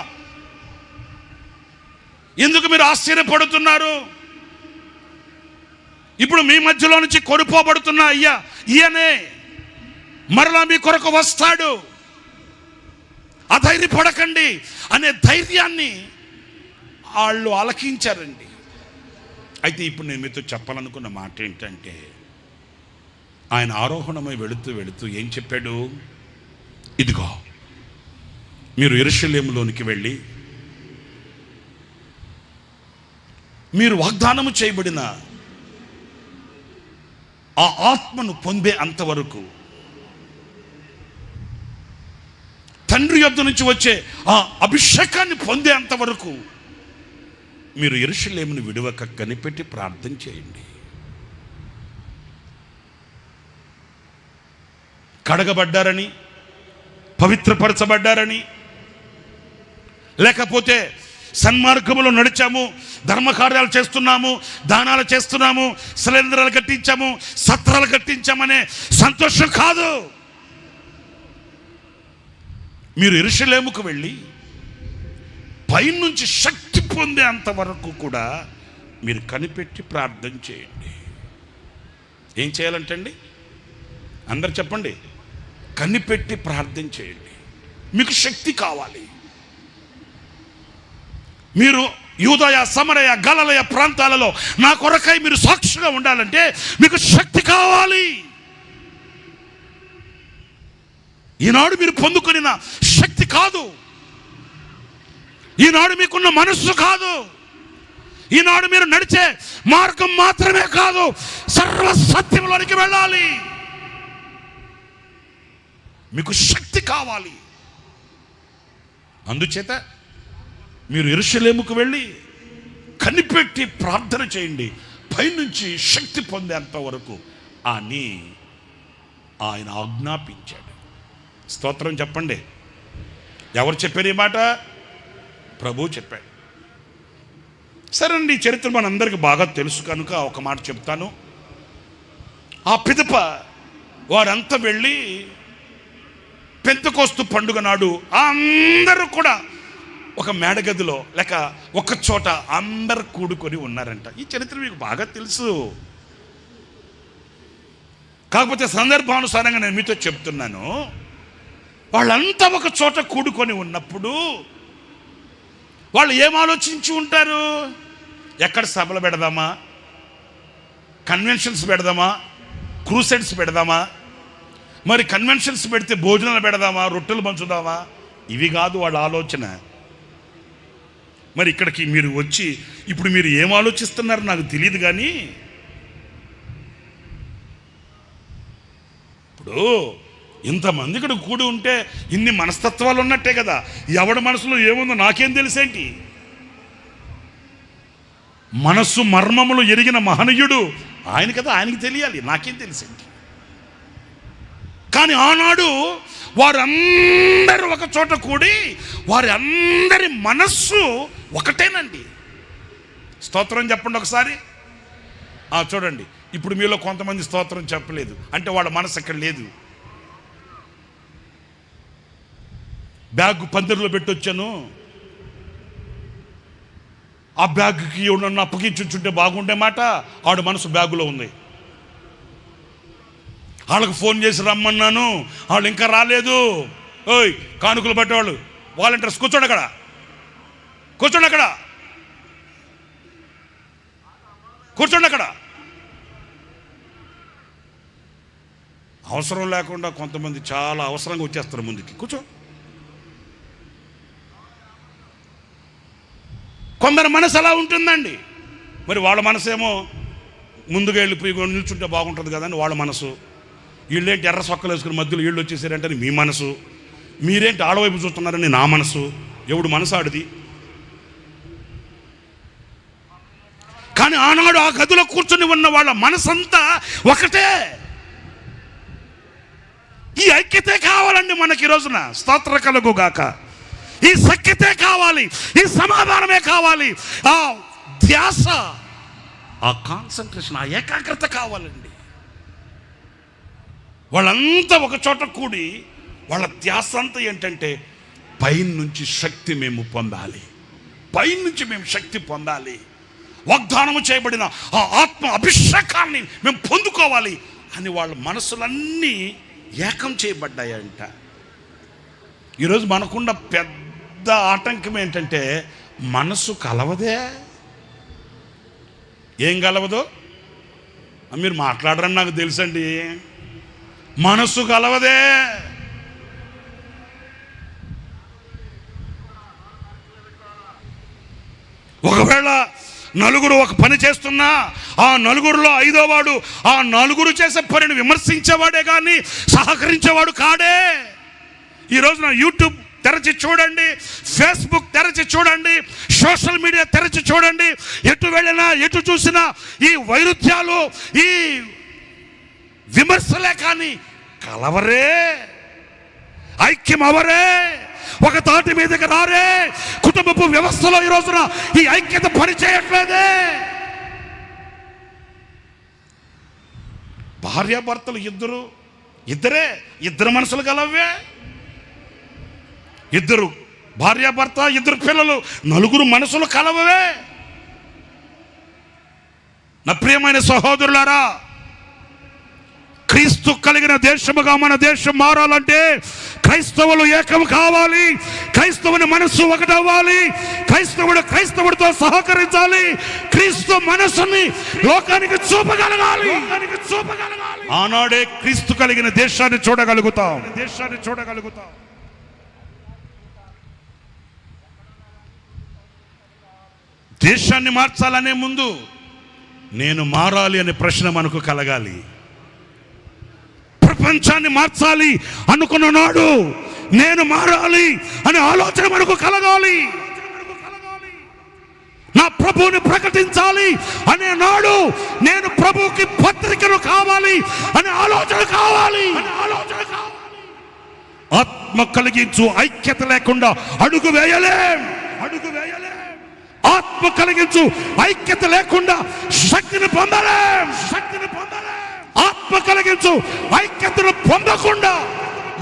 ఎందుకు మీరు ఆశ్చర్యపడుతున్నారు? ఇప్పుడు మీ మధ్యలో నుంచి కొనుపోబడుతున్న ఈయనే మరలా మీ కొరకు వస్తాడు, అధైర్యపడకండి అనే ధైర్యాన్ని వాళ్ళు ఆలకించారండి. అయితే ఇప్పుడు నేను మీతో చెప్పాలనుకున్న మాట ఏంటంటే, ఆయన ఆరోహణమై వెళుతూ ఏం చెప్పాడు? ఇదిగో మీరు యెరూషలేములోనికి వెళ్ళి మీరు వాగ్దానము చేయబడిన ఆ ఆత్మను పొందే అంతవరకు, తండ్రి యొద్ద నుంచి వచ్చే ఆ అభిషేకాన్ని పొందే అంతవరకు మీరు యెరూషలేమును విడువక కనిపెట్టి ప్రార్థన చేయండి. కడగబడ్డారని, పవిత్రపరచబడ్డారని, లేకపోతే సన్మార్గములో నడిచాము, ధర్మకార్యాలు చేస్తున్నాము, దానాలు చేస్తున్నాము, శిలేంద్రాలు కట్టించాము, సత్రాలు కట్టించామనే సంతోషం కాదు. మీరు యెరూషలేముకు వెళ్ళి పైనుంచి శక్తి పొందే అంతవరకు కూడా మీరు కనిపెట్టి ప్రార్థన చేయండి. ఏం చేయాలంటండి? అందరు చెప్పండి. కనిపెట్టి ప్రార్థన చేయండి. మీకు శక్తి కావాలి. మీరు యూదయ, సమరయ, గలిలయ ప్రాంతాలలో నా కొరకై మీరు సాక్షిగా ఉండాలంటే మీకు శక్తి కావాలి. ఈనాడు మీరు పొందుకున్న శక్తి కాదు, ఈనాడు మీకున్న మనస్సు కాదు, ఈనాడు మీరు నడిచే మార్గం మాత్రమే కాదు, సర్వసత్యంలోనికి వెళ్ళాలి. మీకు శక్తి కావాలి. అందుచేత మీరు యెరూషలేముకు వెళ్ళి కనిపెట్టి ప్రార్థన చేయండి, పైనుంచి శక్తి పొందేంత వరకు అని ఆయన ఆజ్ఞాపించాడు. స్తోత్రం చెప్పండి. ఎవరు చెప్పారు ఈ మాట? ప్రభువు చెప్పాడు. సరేనండి, ఈ చరిత్ర మనందరికీ బాగా తెలుసు కనుక ఒక మాట చెప్తాను. ఆ పిదప వారంతా వెళ్ళి పెంతెకోస్తు పండుగ నాడు అందరూ కూడా ఒక మేడగదిలో లేక ఒక చోట అందరు కూడుకొని ఉన్నారంట. ఈ చరిత్ర మీకు బాగా తెలుసు. కాకపోతే సందర్భానుసారంగా నేను మీతో చెప్తున్నాను. వాళ్ళంతా ఒక చోట కూడుకొని ఉన్నప్పుడు వాళ్ళు ఏం ఆలోచించి ఉంటారు? ఎక్కడ సభలు పెడదామా, కన్వెన్షన్స్ పెడదామా, క్రూసైడ్స్ పెడదామా, మరి కన్వెన్షన్స్ పెడితే భోజనాలు పెడదామా, రొట్టెలు పంచుదామా? ఇవి కాదు వాళ్ళ ఆలోచన. మరి ఇక్కడికి మీరు వచ్చి ఇప్పుడు మీరు ఏం ఆలోచిస్తున్నారో నాకు తెలియదు, కానీ ఇప్పుడు ఇంతమంది ఇక్కడ కూడి ఉంటే ఇన్ని మనస్తత్వాలు ఉన్నట్టే కదా. ఎవడి మనసులో ఏముందో నాకేం తెలుసేంటి? మనస్సు మర్మములు ఎరిగిన మహనీయుడు ఆయన కదా, ఆయనకి తెలియాలి, నాకేం తెలిసేంటి? కానీ ఆనాడు వారందరూ ఒక చోట కూడి వారి అందరి మనస్సు ఒకటేనండి. స్తోత్రం చెప్పండి ఒకసారి. చూడండి, ఇప్పుడు మీలో కొంతమంది స్తోత్రం చెప్పలేదు అంటే వాళ్ళ మనసు ఎక్కడ లేదు. బ్యాగ్ పందిరిలో పెట్టొచ్చాను, ఆ బ్యాగ్కి నన్ను అప్పగించుంటే బాగుండే మాట, ఆవిడ మనసు బ్యాగులో ఉంది. వాళ్ళకి ఫోన్ చేసి రమ్మన్నాను, వాళ్ళు ఇంకా రాలేదు. ఓయ్ కానుకలు పట్టేవాళ్ళు, వాలంటీర్స్ కూర్చోండి అక్కడ, కూర్చోండి అక్కడ, కూర్చోండి అక్కడ. అవసరం లేకుండా కొంతమంది చాలా అవసరంగా వచ్చేస్తారు ముందుకి. కూర్చో. కొందరి మనసు అలా ఉంటుందండి. మరి వాళ్ళ మనసేమో ముందుగా వెళ్ళిపోయి నిల్చుంటే బాగుంటుంది కదా అని వాళ్ళ మనసు. వీళ్ళేంటి ఎర్ర సొక్కలు వేసుకుని మధ్యలో వీళ్ళు వచ్చేసారంటే మీ మనసు. మీరేంటి ఆడవైపు చూస్తున్నారని నా మనసు. ఎవడు మనసు ఆడిది. కానీ ఆనాడు ఆ గదిలో కూర్చొని ఉన్న వాళ్ళ మనసంతా ఒకటే. ఈ ఐక్యతే కావాలండి మనకి ఈ రోజున. స్తోత్ర కలుగు గాక. ఈ సఖ్యతే కావాలి, ఈ సమాధానమే కావాలి, ఆ ధ్యాస, ఆ కాన్సన్ట్రేషన్, ఆ ఏకాగ్రత కావాలండి. వాళ్ళంతా ఒక చోట కూడి వాళ్ళ ధ్యాస అంతా ఏంటంటే పైన నుంచి శక్తి మేము పొందాలి, పైన నుంచి మేము శక్తి పొందాలి, వాగ్దానము చేయబడిన ఆ ఆత్మ అభిషేకాన్ని మేము పొందుకోవాలి అని వాళ్ళ మనసులన్నీ ఏకం చేయబడ్డాయంట. ఈరోజు మనకున్న పెద్ద ఆటంకం ఏంటంటే మనసు కలవదే. ఏం కలవదు? మీరు మాట్లాడరని నాకు తెలుసండి. మనసు కలవదే. ఒకవేళ నలుగురు ఒక పని చేస్తున్నా ఆ నలుగురులో ఐదో వాడు ఆ నలుగురు చేసే పనిని విమర్శించేవాడే కానీ సహకరించేవాడు కాడే. ఈ రోజున యూట్యూబ్ తెరచి చూడండి, ఫేస్బుక్ తెరచి చూడండి, సోషల్ మీడియా తెరచి చూడండి, ఎటు వెళ్ళినా ఎటు చూసినా ఈ వైరుధ్యాలు, ఈ విమర్శలే కానీ కలవరే, ఐక్యం అవరే, ఒక తాటి మీదకి రారే. కుటుంబపు వ్యవస్థలో ఈ రోజున ఈ ఐక్యత పనిచేయట్లేదే. భార్యాభర్తలు ఇద్దరు మనసులు కలవే. ఇద్దరు భార్యాభర్త, ఇద్దరు పిల్లలు, నలుగురు మనసులు కలవవే. నా ప్రియమైన సహోదరులారా, క్రీస్తు కలిగిన దేశముగా మన దేశం మారాలంటే క్రైస్తవులు ఏకం కావాలి, క్రైస్తవుని మనస్సు ఒకటవ్వాలి, క్రైస్తవుడితో సహకరించాలి, క్రీస్తు మనస్సుని లోకానికి చూపగలగాలి. ఆనాడే క్రీస్తు కలిగిన దేశాన్ని చూడగలుగుతాం. దేశాన్ని మార్చాలనే ముందు నేను మారాలి అనే ప్రశ్న మనకు కలగాలి. ప్రపంచాన్ని మార్చాలి అనుకున్న నాడు నేను మారాలి అనే ఆలోచన మనకు కలగాలి. నా ప్రభువుని ప్రకటించాలి అనే నాడు నేను ప్రభువుకి పత్రికను కావాలి అనే ఆలోచన కావాలి. ఆత్మ కలిగించు ఐక్యత లేకుండా అడుగు వేయలేం. ఆత్మ కలిగించు ఐక్యత లేకుండా శక్తిని పొందలేం. ఆత్మ కలిగించు ఐక్యతను పొందకుండా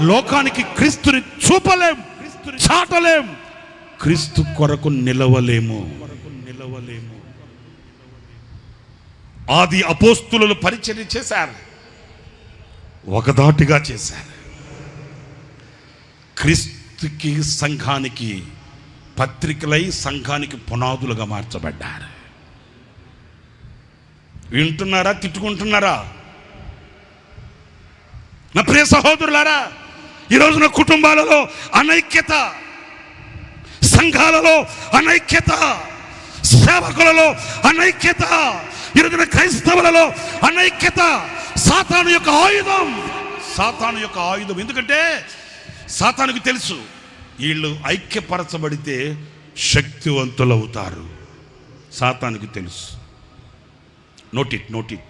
లోకానికి క్రీస్తుని చూపలేం, చాటలేం, క్రీస్తు కొరకు నిలవలేము. ఆది అపోస్తులు పరిచర్య చేశారు, ఒకదాటిగా చేశారు. క్రీస్తుకి సంఘానికి పత్రికలై సంఘానికి పునాదులుగా మార్చబడ్డారు. వింటున్నారా? తిట్టుకుంటున్నారా? నా ప్రియ సహోదరులారా, ఈ రోజున కుటుంబాలలో అనైక్యత, సంఘాలలో అనైక్యత, సేవకులలో అనైక్యత, ఇరుగున క్రైస్తవులలో అనైక్యత సాతాను యొక్క ఆయుధం. సాతాను యొక్క ఆయుధం. ఎందుకంటే సాతానుకు తెలుసు వీళ్ళు ఐక్యపరచబడితే శక్తివంతులు అవుతారు. సాతానుకు తెలుసు. Note it.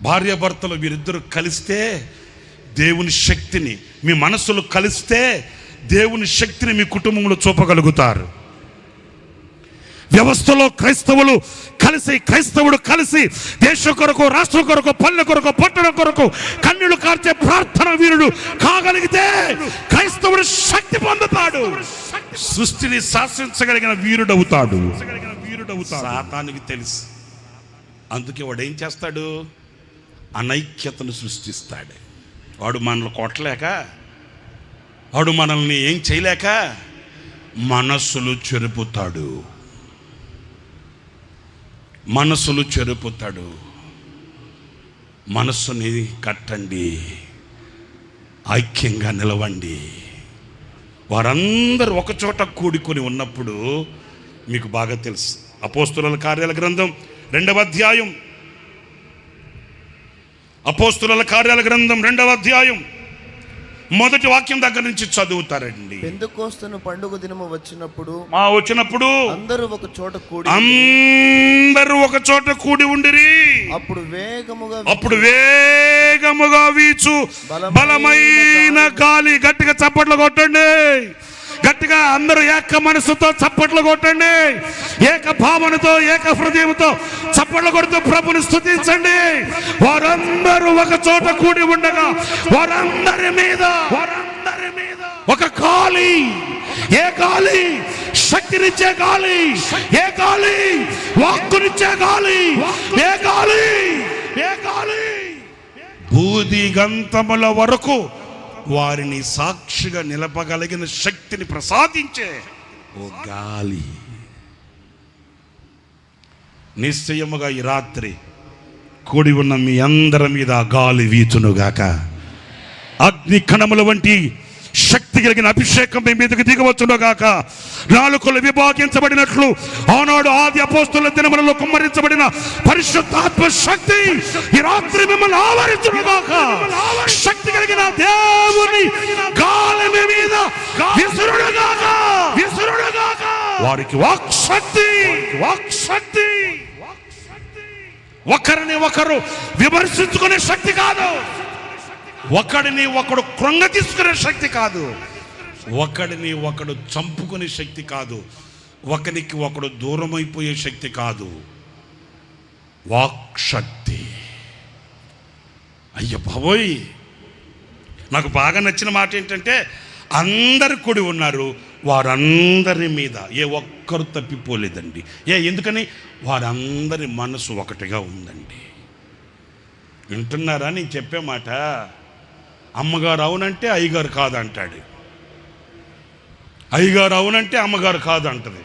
భార్యాభర్తలు వీరిద్దరూ కలిస్తే దేవుని శక్తిని, మీ మనస్సులు కలిస్తే దేవుని శక్తిని మీ కుటుంబంలో చూపగలుగుతారు. వ్యవస్థలో క్రైస్తవుడు కలిసి దేశం కొరకు, రాష్ట్రం కొరకు, పల్లె కొరకు, పట్టణం కొరకు కన్నీళ్లు కార్చే ప్రార్థన వీరుడు కాగలిగితే క్రైస్తవుడు శక్తి పొందుతాడు. సృష్టిని శాసించగలిగిన వీరుడవుతాడు. సాతానికి తెలుసు. అందుకే వాడు ఏం చేస్తాడు? అనైక్యతను సృష్టిస్తాడు. వాడు మనల్ని కొట్టలేక, వాడు మనల్ని ఏం చేయలేక మనస్సులు చెరుపుతాడు. మనస్సుని కట్టండి, ఐక్యంగా నిలవండి. వారందరూ ఒకచోట కూడుకొని ఉన్నప్పుడు మీకు బాగా తెలుసు. అపోస్తుల కార్యాల గ్రంథం 2వ అధ్యాయం, అపోస్తుల కార్యాల గ్రంథం 2వ అధ్యాయం మొదటి వాక్యం దగ్గర నుంచి చదువుతారండి. పెంతెకోస్తు పండుగ దినము వచ్చినప్పుడు అందరూ ఒక చోట కూడి ఉండిరి. అప్పుడు వేగముగా వీచు బలమైన గాలి. గట్టిగా చప్పట్లు కొట్టండి. గట్టిగా అందరూ ఏక మనసుతో చప్పట్లు కొట్టండి. ఏక భావనతో, ఏక హృదయంతో చప్పట్లు కొడుతూ ప్రభుని స్తుతించండి. వారందరూ ఒక చోట కూడి ఉండగా వారందరి మీద ఒక గాలి, ఏ గాలి? శక్తినిచ్చే గాలి. ఏ గాలి? వాక్కునిచ్చే గాలి. ఏ గాలి? బూది గంతముల వరకు వారిని సాక్షిగా నిలపగలిగిన శక్తిని ప్రసాదించే ఓ గాలి. నిశ్చయముగా ఈ రాత్రి కూడి ఉన్న మీ అందరి మీద గాలి వీచునుగాక. అగ్ని కణముల వంటి శక్తి కలిగిన అభిషేకం మీ మీదకి దిగవచ్చునుగాక. నాలుకలు విభాగించబడినట్లు ఆనాడు ఆది అపోస్తుల దినములలో కుమ్మరించబడిన పరిశుద్ధాత్మ శక్తి ఈ రాత్రి మిమ్మల్ని ఆవరించునుగాక. శక్తి కలిగిన దేవుని గాలి మీ మీద విసురునుగాక. వారికి వాక్ శక్తి. ఒకరిని ఒకరు విమర్శించుకునే శక్తి కాదు. ఒకడిని ఒకడు కృంగ తీసుకునే శక్తి కాదు. ఒకడిని ఒకడు చంపుకునే శక్తి కాదు. ఒకరికి ఒకడు దూరం అయిపోయే శక్తి కాదు. వాక్ శక్తి. అయ్య బాబోయ్, నాకు బాగా నచ్చిన మాట ఏంటంటే అందరు కూడి ఉన్నారు, వారందరి మీద ఏ ఒక్కరు తప్పిపోలేదండి. ఎందుకని? వారందరి మనసు ఒకటిగా ఉందండి. వింటున్నారా నేను చెప్పే మాట? అమ్మగారు అవునంటే అయ్యగారు కాదంటాడు, అయ్యగారు అవునంటే అమ్మగారు కాదు అంటది.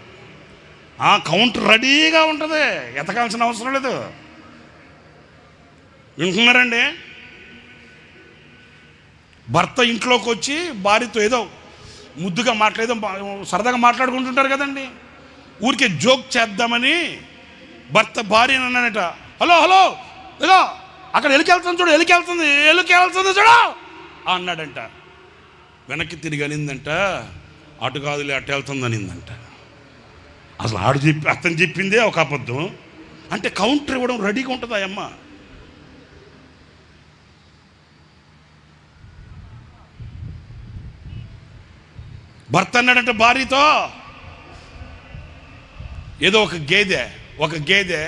ఆ కౌంటర్ రెడీగా ఉంటుంది, ఎతకాల్సిన అవసరం లేదు. వింటున్నారండి? భర్త ఇంట్లోకి వచ్చి భార్యతో ఏదో ముద్దుగా మాట్లాడేదో సరదాగా మాట్లాడుకుంటుంటారు కదండి. ఊరికే జోక్ చేద్దామని భర్త భార్యని అన్నానట, హలో ఇదో అక్కడ ఎలికెళ్తుంది చూడు, ఎలికెళ్తుంది చూడు అన్నాడంట. వెనక్కి తిరిగి అనిందంట, అటు కాదులే అటు వెళ్తుంది అనిందంట. అసలు అతను చెప్పిందే ఒక అబద్ధం అంటే కౌంటర్ ఇవ్వడం రెడీగా ఉంటుంది ఆ అమ్మ. భర్త అన్నాడంటే భార్యతో, ఏదో ఒక గేదె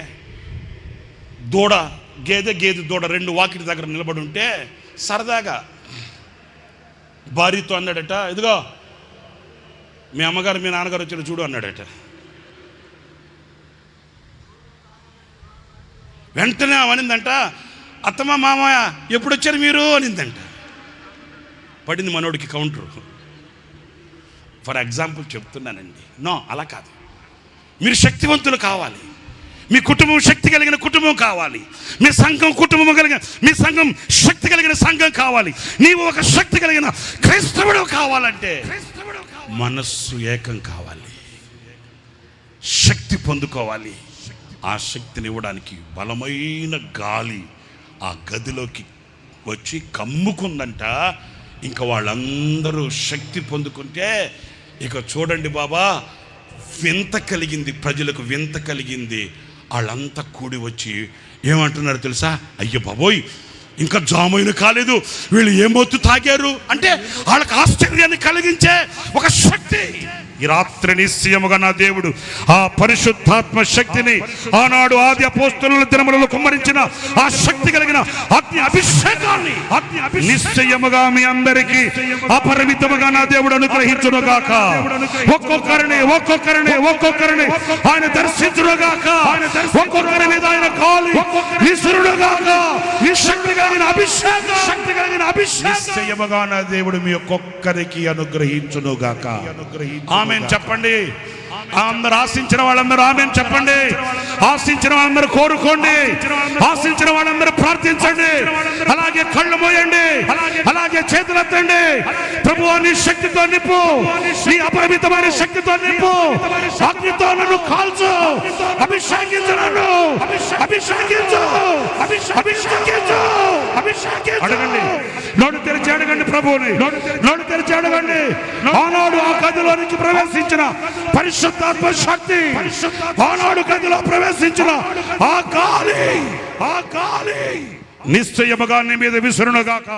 దూడ రెండు వాకిటి దగ్గర నిలబడి ఉంటే సరదాగా భార్యతో అన్నాడట, ఇదిగో మీ అమ్మగారు మీ నాన్నగారు వచ్చిన చూడు అన్నాడట. వెంటనే అనిందంట, అత్తమ్మ మామయ్య ఎప్పుడు వచ్చారు మీరు అనిందంట. పడింది మనోడికి కౌంటర్. ఫర్ ఎగ్జాంపుల్ చెప్తున్నానండి. నో, అలా కాదు. మీరు శక్తివంతులు కావాలి. మీ కుటుంబం శక్తి కలిగిన కుటుంబం కావాలి. మీ సంఘం మీ సంఘం శక్తి కలిగిన సంఘం కావాలి. నీవు ఒక శక్తి కలిగిన క్రైస్తవుడు కావాలంటే మనస్సు ఏకం కావాలి, శక్తి పొందుకోవాలి. ఆ శక్తిని ఇవ్వడానికి బలమైన గాలి ఆ గదిలోకి వచ్చి కమ్ముకుందంట. ఇంకా వాళ్ళందరూ శక్తి పొందుకుంటే ఇక చూడండి బాబా, వింత కలిగింది, ప్రజలకు వింత కలిగింది. వాళ్ళంతా కూడి వచ్చి ఏమంటున్నారు తెలుసా? అయ్య బాబోయ్, ఇంకా జామైన కాలేదు, వీళ్ళు ఏమొత్తు తాగారు అంటే వాళ్ళకి ఆశ్చర్యాన్ని కలిగించే ఒక శక్తి. ఈ రాత్రి నిశ్చయముగా నా దేవుడు ఆ పరిశుద్ధాత్మ శక్తిని ఆనాడు ఆది అపోస్తలుల దినములలో కుమ్మరించిన ఆ శక్తి కలిగిన అగ్ని అభిషేకాన్ని నిశ్చయముగా మీ అందరికీ అపరిమితముగా నా దేవుడు అనుగ్రహించును గాక. ఒక్కొక్కరిని ఆయన దర్శించును గాక. ఒక్కొక్కరి మీద ఆయన కాలి విసురును గాక. ఈ శక్తి కలిగిన అభిషేకం నిశ్చయముగా నా దేవుడు మీ ఒక్కొక్కరికి అనుగ్రహించును గాక. ఆమేన్ చెప్పండి. అందరు ఆశించిన వాళ్ళందరూ ఆమేన్ చెప్పండి. ఆశించిన వాళ్ళందరూ కోరుకోండి. ఆశించిన వాళ్ళందరూ ప్రార్థించండి. అలాగే కళ్ళు మోయండి, అలాగే చేతులెత్తండి. ప్రభువా, నీ శక్తితో నింపు, నీ అపరిమితమైన శక్తితో నింపు. అగ్నితో నన్ను కాల్చు, అభిషేకించు, నన్ను అభిషేకించు. అడగండి, నోటు తెరిచి అడగండి ప్రభువుని. నోటు తెరిచి అడగండి. ఆనాడు ఆ గదిలోనికి ప్రవేశించిన పరిశుద్ధాత్మ శక్తి, ఆనాడు గదిలో ప్రవేశించిన ఆ గాలి నిశ్చయముగా నీ మీద విసురునుగాక.